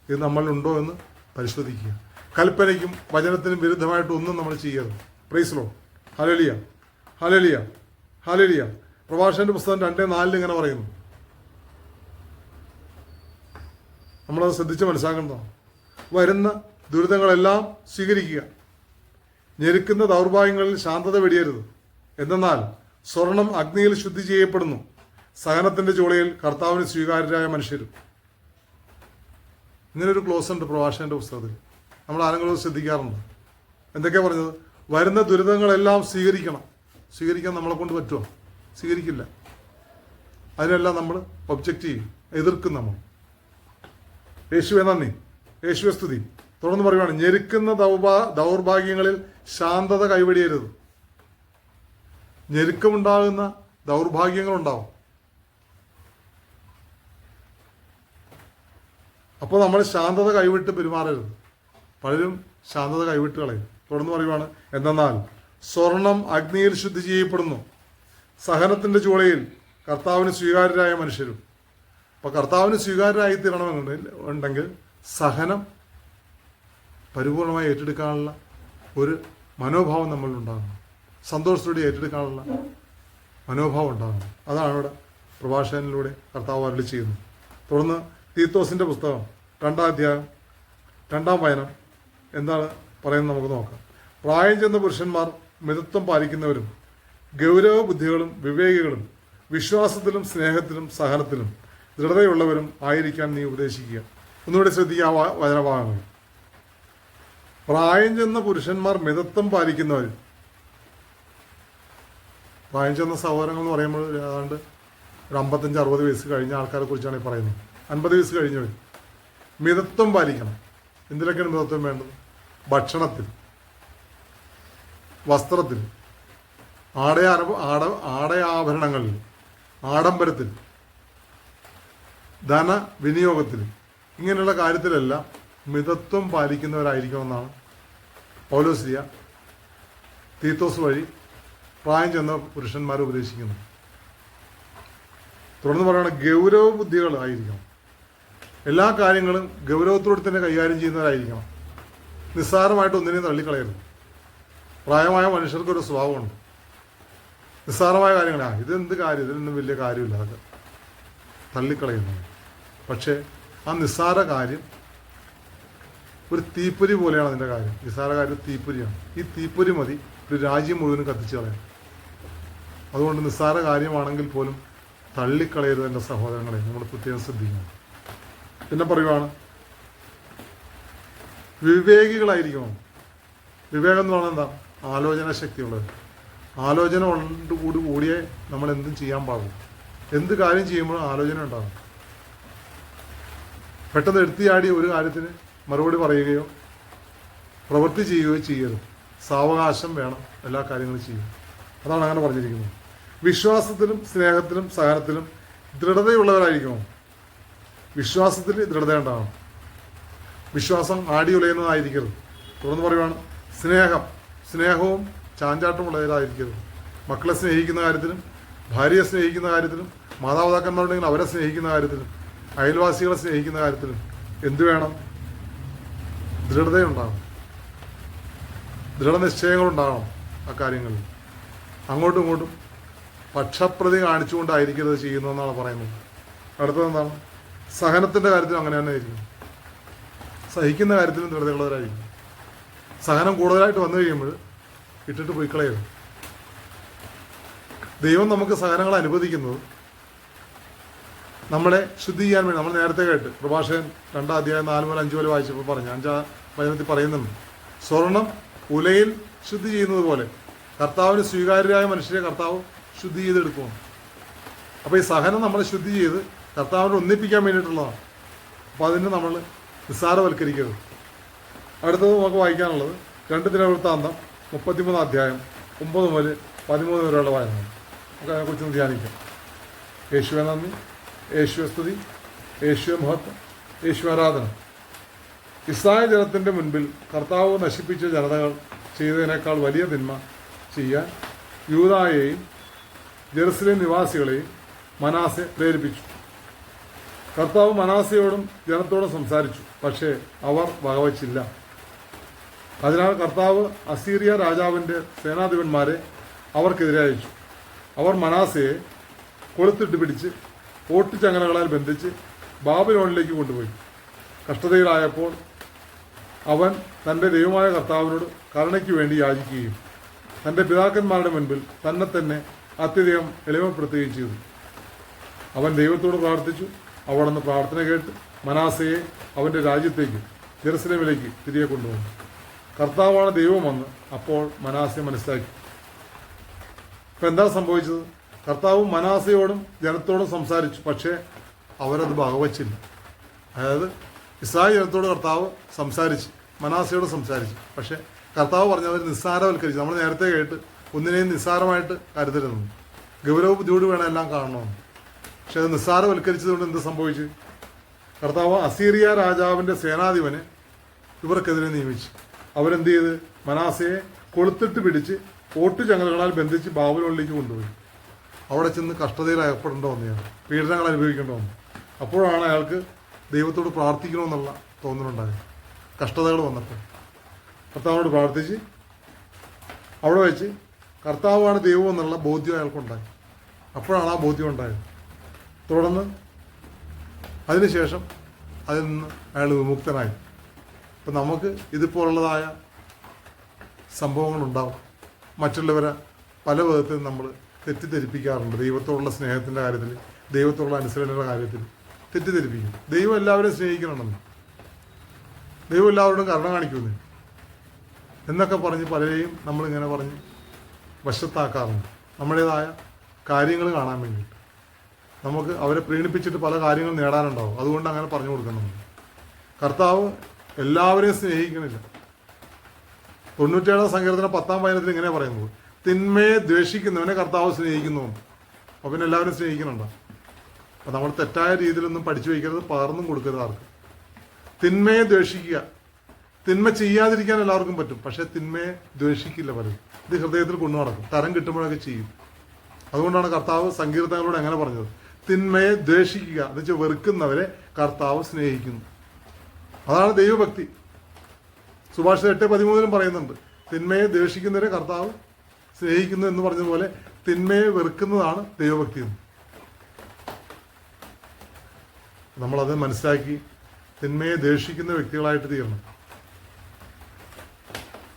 ഇത് നമ്മളിലുണ്ടോ എന്ന് പരിശോധിക്കുക. കൽപ്പനയ്ക്കും വചനത്തിനും വിരുദ്ധമായിട്ട് ഒന്നും നമ്മൾ ചെയ്യരുത്. Praise lord, hallelujah, hallelujah, hallelujah. പ്രഭാഷകന്റെ പുസ്തകം 2:4 ഇങ്ങനെ പറയുന്നു. നമ്മളത് ശ്രദ്ധിച്ച് മനസ്സിലാക്കേണ്ടതാണ്. വരുന്ന ദുരിതങ്ങളെല്ലാം സ്വീകരിക്കുക, ഞെരുക്കുന്ന ദൗർഭാഗ്യങ്ങളിൽ ശാന്തത വെടിയരുത്. എന്തെന്നാൽ സ്വർണം അഗ്നിയിൽ ശുദ്ധി ചെയ്യപ്പെടുന്നു, സഹനത്തിന്റെ ചൂളയിൽ കർത്താവിന് സ്വീകാര്യരായ മനുഷ്യരും. ഇങ്ങനൊരു ക്ലോസ് ഉണ്ട് പ്രഭാഷകന്റെ പുസ്തകത്തിൽ. നമ്മൾ ആരെങ്കിലും ശ്രദ്ധിക്കാറുണ്ട്. എന്തൊക്കെയാണ് പറഞ്ഞത്? വരുന്ന ദുരിതങ്ങളെല്ലാം സ്വീകരിക്കണം. സ്വീകരിക്കാൻ നമ്മളെ കൊണ്ട് പറ്റുമോ? സ്വീകരിക്കില്ല. അതിനെല്ലാം നമ്മൾ ഒബ്ജക്റ്റ് ചെയ്യും, എതിർക്കും നമ്മൾ. യേശുവെ നന്ദി, യേശുവെ സ്തുതി. തുടർന്ന് പറയുവാണ്, ഞെരുക്കുന്ന ദൗർഭാഗ്യങ്ങളിൽ ശാന്തത കൈവെടിയരുത്. ഞെരുക്കമുണ്ടാകുന്ന ദൗർഭാഗ്യങ്ങളുണ്ടാവും. അപ്പോൾ നമ്മൾ ശാന്തത കൈവിട്ട് പെരുമാറരുത്. പലരും ശാന്തത കൈവിട്ട് കളയും. തുടർന്ന് പറയുവാണ്, എന്തെന്നാൽ സ്വർണം അഗ്നിയിൽ ശുദ്ധി ചെയ്യപ്പെടുന്നു, സഹനത്തിന്റെ ചൂളയിൽ കർത്താവിന് സ്വീകാര്യരായ മനുഷ്യരും. അപ്പോൾ കർത്താവിന് സ്വീകാര്യരായി തീരണമെന്നുണ്ടെങ്കിൽ സഹനം പരിപൂർണമായി ഏറ്റെടുക്കാനുള്ള ഒരു മനോഭാവം നമ്മളിലുണ്ടാകണം. സന്തോഷത്തോടെ ഏറ്റെടുക്കാനുള്ള മനോഭാവം ഉണ്ടാകണം. അതാണ് ഇവിടെ പ്രഭാഷകനിലൂടെ കർത്താവ് അരുളി ചെയ്യുന്നത്. തുടർന്ന് തീത്തോസിൻ്റെ പുസ്തകം 2-ാം അധ്യായം 2-ാം വചനം എന്താണ് പറയുന്നത് നമുക്ക് നോക്കാം. പ്രായം ചെന്ന പുരുഷന്മാർ മിതത്വം പാലിക്കുന്നവരും ഗൗരവ ബുദ്ധികളും വിവേകികളും വിശ്വാസത്തിലും സ്നേഹത്തിലും സഹനത്തിലും ദൃഢതയുള്ളവരും ആയിരിക്കാൻ നീ ഉപദേശിക്കുക. ഒന്നുകൂടെ ശ്രദ്ധിക്കുക ആ വചനഭാഗങ്ങൾ. പ്രായം ചെന്ന പുരുഷന്മാർ മിതത്വം പാലിക്കുന്നവരും. പ്രായം ചെന്ന സഹോദരങ്ങൾ എന്ന് പറയുമ്പോൾ ഏതാണ്ട് ഒരു 55-60 വയസ്സ് കഴിഞ്ഞ ആൾക്കാരെ കുറിച്ചാണ് ഈ പറയുന്നത്. 50 വയസ്സ് കഴിഞ്ഞവർ മിതത്വം പാലിക്കണം. എന്തിലൊക്കെയാണ് മിതത്വം വേണ്ടത്? ഭക്ഷണത്തിൽ, വസ്ത്രത്തിൽ, ആടയാഭരണങ്ങളിൽ, ആഡംബരത്തിൽ, ധന വിനിയോഗത്തിൽ, ഇങ്ങനെയുള്ള കാര്യത്തിലെല്ലാം മിതത്വം പാലിക്കുന്നവരായിരിക്കുമെന്നാണ് പൗലോസ്ലിയ തീത്തോസ് വഴി പ്രായം ചെന്ന പുരുഷന്മാരെ ഉപദേശിക്കുന്നു. തുടർന്ന് പറയുന്നത് ഗൗരവ ബുദ്ധികളായിരിക്കണം. എല്ലാ കാര്യങ്ങളും ഗൗരവത്തോടെ തന്നെ കൈകാര്യം ചെയ്യുന്നവരായിരിക്കണം. നിസ്സാരമായിട്ട് ഒന്നിനെയും തള്ളിക്കളയരുത്. പ്രായമായ മനുഷ്യർക്കൊരു സ്വഭാവമുണ്ട്. നിസ്സാരമായ കാര്യങ്ങളാണ്, ഇതെന്ത് കാര്യം, ഇതിലൊന്നും വലിയ കാര്യമില്ല, അതൊക്കെ തള്ളിക്കളയുന്നത്. പക്ഷേ ആ നിസ്സാര കാര്യം ഒരു തീപ്പൊരി പോലെയാണ്. അതിൻ്റെ കാര്യം, നിസ്സാര കാര്യം തീപ്പൊരിയാണ്. ഈ തീപ്പൊരി മതി ഒരു രാജ്യം മുഴുവനും കത്തിച്ചു കളയാൻ. അതുകൊണ്ട് നിസ്സാര കാര്യമാണെങ്കിൽ പോലും തള്ളിക്കളയരുത് എൻ്റെ സഹോദരങ്ങളെ, നമ്മൾ പ്രത്യേകം ശ്രദ്ധിക്കണം. പിന്നെ പറയുവാണ്, വിവേകികളായിരിക്കണം. വിവേകം എന്ന് പറഞ്ഞാൽ എന്താ? ആലോചന ശക്തിയുള്ളത്. ആലോചന കൂടിയേ നമ്മൾ എന്തും ചെയ്യാൻ പാടുള്ളൂ. എന്ത് കാര്യം ചെയ്യുമ്പോഴും ആലോചന ഉണ്ടാകും. പെട്ടെന്ന് എടുത്തിയാടി ഒരു കാര്യത്തിന് മറുപടി പറയുകയോ പ്രവൃത്തി ചെയ്യുകയോ ചെയ്യരുത്. സാവകാശം വേണം എല്ലാ കാര്യങ്ങളും ചെയ്യും. അതാണ് അങ്ങനെ പറഞ്ഞിരിക്കുന്നത്. വിശ്വാസത്തിലും സ്നേഹത്തിലും സഹനത്തിലും ദൃഢതയുള്ളവരായിരിക്കണം. വിശ്വാസത്തിൽ ദൃഢത ഉണ്ടാകണം. വിശ്വാസം ആടി ഉലയുന്നതായിരിക്കരുത്. തുടർന്ന് പറയുവാണ്, സ്നേഹവും ചാഞ്ചാട്ടമുള്ളവരായിരിക്കരുത്. മക്കളെ സ്നേഹിക്കുന്ന കാര്യത്തിലും, ഭാര്യയെ സ്നേഹിക്കുന്ന കാര്യത്തിലും, മാതാപിതാക്കന്മാരുണ്ടെങ്കിൽ അവരെ സ്നേഹിക്കുന്ന കാര്യത്തിലും, അയൽവാസികളെ സ്നേഹിക്കുന്ന കാര്യത്തിലും എന്തു വേണം? ദൃഢതയുണ്ടാകണം. ദൃഢനിശ്ചയങ്ങളുണ്ടാകണം. ആ കാര്യങ്ങളിൽ അങ്ങോട്ടും ഇങ്ങോട്ടും പക്ഷപ്രതി കാണിച്ചുകൊണ്ടായിരിക്കരുത് ചെയ്യുന്നതെന്നാണ് പറയുന്നത്. അടുത്തതെന്താണ്? സഹനത്തിൻ്റെ കാര്യത്തിലും അങ്ങനെ തന്നെ ആയിരിക്കും. സഹിക്കുന്ന കാര്യത്തിലും ദൃഢതയുള്ളവരായിരിക്കും. സഹനം കൂടുതലായിട്ട് വന്നു കഴിയുമ്പോൾ ഇട്ടിട്ട് പോയി കളയരുത്. ദൈവം നമുക്ക് സഹനങ്ങൾ അനുവദിക്കുന്നത് നമ്മളെ ശുദ്ധി ചെയ്യാൻ വേണ്ടി. നമ്മൾ നേരത്തെ കേട്ട് പ്രഭാഷകൻ 2-ാം അധ്യായം 4 മുതൽ 5 വരെ വായിച്ചപ്പോൾ പറഞ്ഞു, 5-ാം വചനത്തിൽ പറയുന്നുണ്ട്, സ്വർണം ഉലയിൽ ശുദ്ധി ചെയ്യുന്നത് പോലെ കർത്താവിന് സ്വീകാര്യരായ മനുഷ്യരെ കർത്താവ് ശുദ്ധി ചെയ്തെടുക്കുന്നു. അപ്പോൾ ഈ സഹനം നമ്മളെ ശുദ്ധി ചെയ്ത് കർത്താവിനെ ഒന്നിപ്പിക്കാൻ വേണ്ടിയിട്ടുള്ളതാണ്. അപ്പോൾ അതിന് നമ്മൾ നിസ്സാരവൽക്കരിക്കരുത്. അടുത്തത് നമുക്ക് വായിക്കാനുള്ളത് 2 ദിനവൃത്താന്തം 33 അധ്യായം 9 മുതൽ 13 വരെയുള്ള വായനകൾ. നമുക്ക് അതിനെക്കുറിച്ച് ധ്യാനിക്കാം. യേശുവെ നന്ദി, യേശുവെ സ്തുതി, യേശുവെ മഹത്വം, യേശു ആരാധന. ഇസ്രായേൽ ജനത്തിൻ്റെ മുൻപിൽ കർത്താവ് നശിപ്പിച്ച ജനതകൾ ചെയ്തതിനേക്കാൾ വലിയ തിന്മ ചെയ്യാൻ യൂദായെയും ജെറുസലേം നിവാസികളെയും മനാസെ പ്രേരിപ്പിച്ചു. കർത്താവ് മനാസയോടും ജനത്തോടും സംസാരിച്ചു, പക്ഷേ അവർ വകവച്ചില്ല. അതിനാൽ കർത്താവ് അസീറിയ രാജാവിൻ്റെ സേനാധിപന്മാരെ അവർക്കെതിരെ അയച്ചു. അവർ മനാസയെ കൊളുത്തിട്ട് പിടിച്ച് ഓട്ടുചങ്ങലകളാൽ ബന്ധിച്ച് ബാബിലോണിലേക്ക് കൊണ്ടുപോയി. കഷ്ടതയിലായപ്പോൾ അവൻ തൻ്റെ ദൈവമായ കർത്താവിനോട് കരുണയ്ക്ക് വേണ്ടി യാചിക്കുകയും തൻ്റെ പിതാക്കന്മാരുടെ മുൻപിൽ തന്നെ അത്യധികം എളിമപ്പെടുത്തുകയും ചെയ്തു. അവൻ ദൈവത്തോട് പ്രാർത്ഥിച്ചു. അവിടുന്ന് പ്രാർത്ഥന കേട്ട് മനാസയെ അവൻ്റെ രാജ്യത്തേക്ക് ജെറുസലേമിലേക്ക് തിരികെ കൊണ്ടുവന്നു. കർത്താവാണ് ദൈവമെന്ന് അപ്പോൾ മനാസെ മനസ്സിലാക്കി. ഇപ്പം എന്താ സംഭവിച്ചത്? കർത്താവ് മനാസയോടും ജനത്തോടും സംസാരിച്ചു, പക്ഷേ അവരത് വകവച്ചില്ല. അതായത് ഇസ്രായേൽ ജനത്തോട് കർത്താവ് സംസാരിച്ച്, മനാസയോട് സംസാരിച്ചു, പക്ഷേ കർത്താവ് പറഞ്ഞവർ നിസ്സാരവൽക്കരിച്ചു. നമ്മൾ നേരത്തെ കേട്ട് ഒന്നിനെയും നിസ്സാരമായിട്ട് കരുതരുന്നു, ഗൗരവ ബുദ്ധിയോട് വേണം എല്ലാം കാണണമെന്ന്. പക്ഷെ അത് നിസ്സാരവൽക്കരിച്ചതുകൊണ്ട് എന്ത് സംഭവിച്ചു? കർത്താവ് അസീറിയ രാജാവിൻ്റെ സേനാധിപനെ ഇവർക്കെതിരെ നിയമിച്ചു. അവരെന്ത് ചെയ്ത്? മനാസയെ കൊളുത്തിട്ട് പിടിച്ച് ഓട്ടുചങ്ങലകളാൽ ബന്ധിച്ച് ബാബിലോണിലേക്ക് കൊണ്ടുപോയി. അവിടെ ചെന്ന് കഷ്ടതയിൽ അകപ്പെടേണ്ട വന്നതാണ്, പീഡനങ്ങൾ അനുഭവിക്കേണ്ട വന്നു. അപ്പോഴാണ് അയാൾക്ക് ദൈവത്തോട് പ്രാർത്ഥിക്കണമെന്നുള്ള തോന്നലുണ്ടായത്. കഷ്ടതകൾ വന്നപ്പോൾ കർത്താവിനോട് പ്രാർത്ഥിച്ച് അവിടെ വെച്ച് കർത്താവാണ് ദൈവം എന്നുള്ള ബോധ്യം അയാൾക്കുണ്ടായി. അപ്പോഴാണ് ആ ബോധ്യം ഉണ്ടായത്. തുടർന്ന് അതിനുശേഷം അതിൽ നിന്ന് അയാൾ വിമുക്തനായി. അപ്പം നമുക്ക് ഇതുപോലുള്ളതായ സംഭവങ്ങളുണ്ടാവും. മറ്റുള്ളവരെ പല വിധത്തിൽ നമ്മൾ തെറ്റിദ്ധരിപ്പിക്കാറുണ്ട്. ദൈവത്തോടുള്ള സ്നേഹത്തിൻ്റെ കാര്യത്തിൽ, ദൈവത്തോടുള്ള അനുസരണയുടെ കാര്യത്തിൽ തെറ്റിദ്ധരിപ്പിക്കും. ദൈവം എല്ലാവരെയും സ്നേഹിക്കണമെന്ന്, ദൈവം എല്ലാവരോടും കരുണ കാണിക്കുന്നു എന്നൊക്കെ പറഞ്ഞ് പലരെയും നമ്മളിങ്ങനെ പറഞ്ഞ് വശത്താക്കാറുണ്ട്. നമ്മുടേതായ കാര്യങ്ങൾ കാണാൻ വേണ്ടിയിട്ട്. നമുക്ക് അവരെ പ്രീണിപ്പിച്ചിട്ട് പല കാര്യങ്ങൾ നേടാനുണ്ടാവും. അതുകൊണ്ട് അങ്ങനെ പറഞ്ഞു കൊടുക്കുന്നുണ്ട്. കർത്താവ് എല്ലാവരെയും സ്നേഹിക്കണില്ല. 97 സങ്കീർത്തനം 10-ാം വചനത്തിൽ ഇങ്ങനെ പറയുന്നത്, തിന്മയെ ദ്വേഷിക്കുന്നവനെ കർത്താവ് സ്നേഹിക്കുന്നു. അപ്പം പിന്നെ എല്ലാവരും സ്നേഹിക്കുന്നുണ്ടോ? അപ്പം നമ്മൾ തെറ്റായ രീതിയിലൊന്നും പഠിച്ചു വയ്ക്കരുത്, പകർന്നും കൊടുക്കരുത് ആർക്കും. തിന്മയെ ദ്വേഷിക്കുക. തിന്മ ചെയ്യാതിരിക്കാൻ എല്ലാവർക്കും പറ്റും, പക്ഷേ തിന്മയെ ദ്വേഷിക്കില്ല പലരും. ഇത് ഹൃദയത്തിൽ കൊണ്ടു നടക്കും, തരം കിട്ടുമ്പോഴൊക്കെ ചെയ്യും. അതുകൊണ്ടാണ് കർത്താവ് സങ്കീർത്തനങ്ങളോട് എങ്ങനെ പറഞ്ഞത്? തിന്മയെ ദ്വേഷിക്കുക, എന്ന് വെച്ചാൽ വെറുക്കുന്നവരെ കർത്താവ് സ്നേഹിക്കുന്നു. അതാണ് ദൈവഭക്തി. സുഭാഷിതം 8:13 പറയുന്നുണ്ട്, തിന്മയെ ദ്വേഷിക്കുന്നവരെ കർത്താവ് സ്നേഹിക്കുന്നു എന്ന് പറഞ്ഞതുപോലെ തിന്മയെ വെറുക്കുന്നതാണ് ദൈവഭക്തി എന്ന്. നമ്മളത് മനസ്സിലാക്കി തിന്മയെ ദ്വേഷിക്കുന്ന വ്യക്തികളായിട്ട് തീരണം.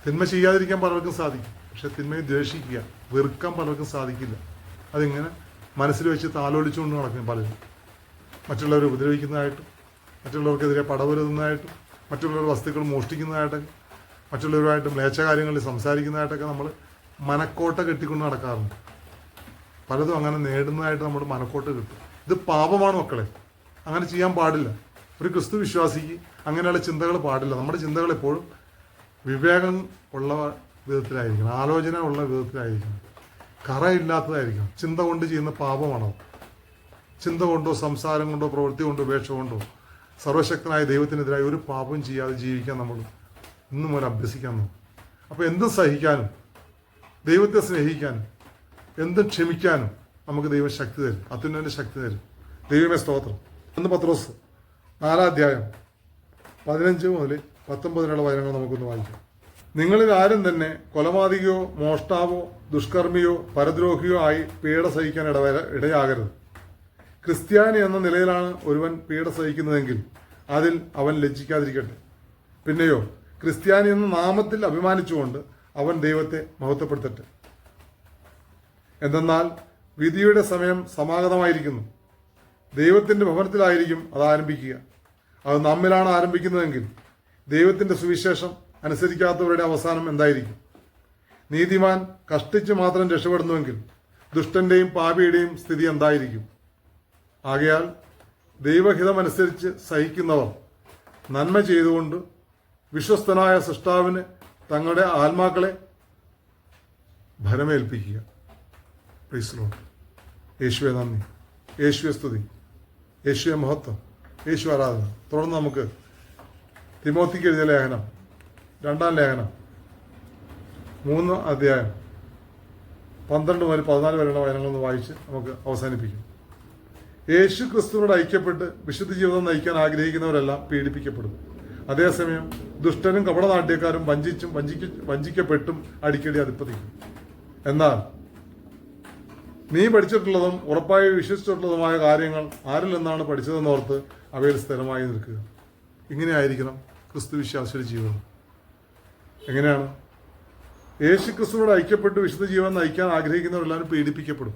തിന്മ ചെയ്യാതിരിക്കാൻ പലർക്കും സാധിക്കും, പക്ഷെ തിന്മയെ ദ്വേഷിക്കുക, വെറുക്കാൻ പലർക്കും സാധിക്കില്ല. അതിങ്ങനെ മനസ്സിൽ വെച്ച് താലോലിച്ചുകൊണ്ട് നടക്കും പലരും. മറ്റുള്ളവരെ ഉപദ്രവിക്കുന്നതായിട്ടും, മറ്റുള്ളവർക്കെതിരെ പടവരുന്നതായിട്ടും, മറ്റുള്ളവരുടെ വസ്തുക്കൾ മോഷ്ടിക്കുന്നതായിട്ടൊക്കെ, മറ്റുള്ളവരുമായിട്ട് മ്ലേച്ഛ കാര്യങ്ങളിൽ സംസാരിക്കുന്നതായിട്ടൊക്കെ നമ്മൾ മനക്കോട്ട കെട്ടിക്കൊണ്ട് നടക്കാറുണ്ട്. പലതും അങ്ങനെ നേടുന്നതായിട്ട് നമ്മൾ മനക്കോട്ട കിട്ടും. ഇത് പാപമാണ് മക്കളെ, അങ്ങനെ ചെയ്യാൻ പാടില്ല. ഒരു ക്രിസ്തു വിശ്വാസിക്ക് അങ്ങനെയുള്ള ചിന്തകൾ പാടില്ല. നമ്മുടെ ചിന്തകൾ എപ്പോഴും വിവേകം ഉള്ള വിധത്തിലായിരിക്കണം, ആലോചന ഉള്ള വിധത്തിലായിരിക്കണം, കറയില്ലാത്തതായിരിക്കണം. ചിന്ത കൊണ്ട് ചെയ്യുന്ന പാപമാണോ? ചിന്ത കൊണ്ടോ സംസാരം കൊണ്ടോ പ്രവൃത്തി കൊണ്ടോ ഉപേക്ഷ കൊണ്ടോ സർവശക്തനായ ദൈവത്തിനെതിരായി ഒരു പാപം ചെയ്യാതെ ജീവിക്കാൻ നമ്മൾ ഇന്നും മുതൽ അഭ്യസിക്കാൻ നോക്കും. അപ്പോൾ എന്തും സഹിക്കാനും, ദൈവത്തെ സ്നേഹിക്കാനും, എന്തും ക്ഷമിക്കാനും നമുക്ക് ദൈവം ശക്തി തരും, അത്യുന്നതിൻ്റെ ശക്തി തരും. ദൈവമേ സ്തോത്രം. 1 പത്രോസ് 4-ാം അധ്യായം 15 മുതൽ 19 വചനങ്ങൾ നമുക്കൊന്ന് വായിക്കാം. നിങ്ങളിൽ ആരും തന്നെ കൊലപാതകിയോ മോഷ്ടാവോ ദുഷ്കർമ്മിയോ പരദ്രോഹിയോ ആയി പീഡ സഹിക്കാൻ ഇടയാകരുത്. ക്രിസ്ത്യാനി എന്ന നിലയിലാണ് ഒരുവൻ പീഡ സഹിക്കുന്നതെങ്കിൽ അതിൽ അവൻ ലജ്ജിക്കാതിരിക്കട്ടെ. പിന്നെയോ ക്രിസ്ത്യാനി എന്ന നാമത്തിൽ അഭിമാനിച്ചുകൊണ്ട് അവൻ ദൈവത്തെ മഹത്വപ്പെടുത്തട്ടെ. എന്തെന്നാൽ വിധിയുടെ സമയം സമാഗതമായിരിക്കുന്നു. ദൈവത്തിൻ്റെ ഭവനത്തിലായിരിക്കും അത് ആരംഭിക്കുക. അത് നമ്മിലാണ് ആരംഭിക്കുന്നതെങ്കിൽ ദൈവത്തിൻ്റെ സുവിശേഷം അനുസരിക്കാത്തവരുടെ അവസാനം എന്തായിരിക്കും? നീതിമാൻ കഷ്ടിച്ച് മാത്രം രക്ഷപ്പെടുന്നുവെങ്കിൽ ദുഷ്ടന്റെയും പാപിയുടെയും സ്ഥിതി എന്തായിരിക്കും? ആകയാൽ ദൈവഹിതമനുസരിച്ച് സഹിക്കുന്നവർ നന്മ ചെയ്തുകൊണ്ട് വിശ്വസ്തനായ സൃഷ്ടാവിന് തങ്ങളുടെ ആത്മാക്കളെ ഭരമേൽപ്പിക്കുക. Price lord. യേശുവെ നന്ദി, യേശുവെ സ്തുതി, യേശുവെ മഹത്വം, യേശു ആരാധന. തുടർന്ന് നമുക്ക് തിമോത്തിക്ക് എഴുതിയ ലേഖനം, 2-ാം ലേഖനം 3 അധ്യായം 12 മുതൽ 14 വരെയുള്ള വചനങ്ങളൊന്ന് വായിച്ച് നമുക്ക് അവസാനിപ്പിക്കും. യേശു ക്രിസ്തുവിനോട് ഐക്യപ്പെട്ട് വിശുദ്ധ ജീവിതം നയിക്കാൻ ആഗ്രഹിക്കുന്നവരെല്ലാം പീഡിപ്പിക്കപ്പെടും. അതേസമയം ദുഷ്ടനും കപടനാട്യക്കാരും വഞ്ചിക്കപ്പെട്ടും അടിക്കടി അധിപ്പതിക്കും. എന്നാൽ നീ പഠിച്ചിട്ടുള്ളതും ഉറപ്പായി വിശ്വസിച്ചിട്ടുള്ളതുമായ കാര്യങ്ങൾ ആരിൽ നിന്നാണ് പഠിച്ചതെന്നോർത്ത് അവയിൽ സ്ഥിരമായി നിൽക്കുക. ഇങ്ങനെയായിരിക്കണം ക്രിസ്തു വിശ്വാസിയുടെ ജീവിതം. എങ്ങനെയാണ്? യേശു ക്രിസ്തുവിനോട് ഐക്യപ്പെട്ട് വിശുദ്ധ ജീവിതം നയിക്കാൻ ആഗ്രഹിക്കുന്നവരെല്ലാവരും പീഡിപ്പിക്കപ്പെടും.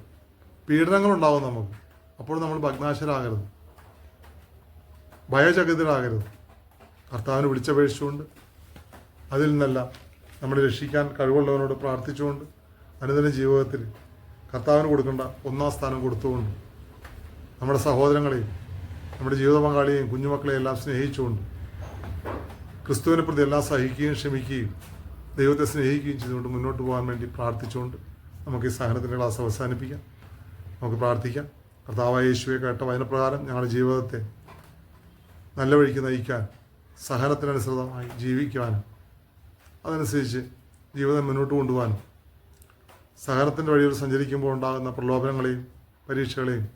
പീഡനങ്ങളുണ്ടാവും നമുക്ക്. അപ്പോൾ നമ്മൾ ഭഗ്നാശരാകരുത്, ഭയചകിതരാകരുത്. കർത്താവിന് വിളിച്ചപേക്ഷിച്ചുകൊണ്ട് അതിൽ നിന്നെല്ലാം നമ്മളെ രക്ഷിക്കാൻ കഴിവുള്ളവനോട് പ്രാർത്ഥിച്ചുകൊണ്ട് അനുദിന ജീവിതത്തിൽ കർത്താവിന് കൊടുക്കേണ്ട 1-ാം സ്ഥാനം കൊടുത്തുകൊണ്ട് നമ്മുടെ സഹോദരങ്ങളെയും നമ്മുടെ ജീവിത പങ്കാളിയെയും കുഞ്ഞുമക്കളെയും എല്ലാം സ്നേഹിച്ചുകൊണ്ട് ക്രിസ്തുവിനെ പ്രതി എല്ലാം സഹിക്കുകയും ക്ഷമിക്കുകയും ദൈവത്തെ സ്നേഹിക്കുകയും ചെയ്തുകൊണ്ട് മുന്നോട്ട് പോകാൻ വേണ്ടി പ്രാർത്ഥിച്ചുകൊണ്ട് നമുക്ക് ഈ സഹനത്തിൻ്റെ ക്ലാസ് അവസാനിപ്പിക്കാം. നമുക്ക് പ്രാർത്ഥിക്കാം. കർത്താവായ യേശുവെ കേട്ട വചനപ്രകാരം ഞങ്ങളുടെ ജീവിതത്തെ നല്ല വഴിക്ക് നയിക്കാൻ, സഹനത്തിനനുസൃതമായി ജീവിക്കുവാനും അതനുസരിച്ച് ജീവിതം മുന്നോട്ട് കൊണ്ടുപോകാനും സഹനത്തിൻ്റെ വഴിയിൽ സഞ്ചരിക്കുമ്പോൾ ഉണ്ടാകുന്ന പ്രലോഭനങ്ങളെയും പരീക്ഷകളെയും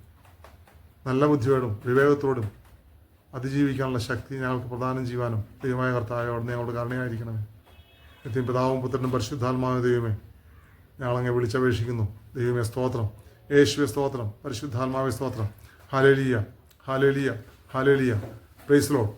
നല്ല ബുദ്ധിയോടും വിവേകത്തോടും അതിജീവിക്കാനുള്ള ശക്തി ഞങ്ങൾക്ക് പ്രദാനം ചെയ്യുവാനും ദൈവമായ കർത്താവോട് ഞങ്ങളോട് കാരണയായിരിക്കണമേ. നിത്യം പിതാവും പുത്രനും പരിശുദ്ധാത്മാവിൻ ദൈവമേ, ഞങ്ങളങ്ങെ വിളിച്ചപേക്ഷിക്കുന്നു. ദൈവമേ സ്തോത്രം, യേശുവേ സ്തോത്രം, പരിശുദ്ധാത്മാവേ സ്തോത്രം. ഹല്ലേലൂയ, ഹല്ലേലൂയ, ഹല്ലേലൂയ. Praise Lord.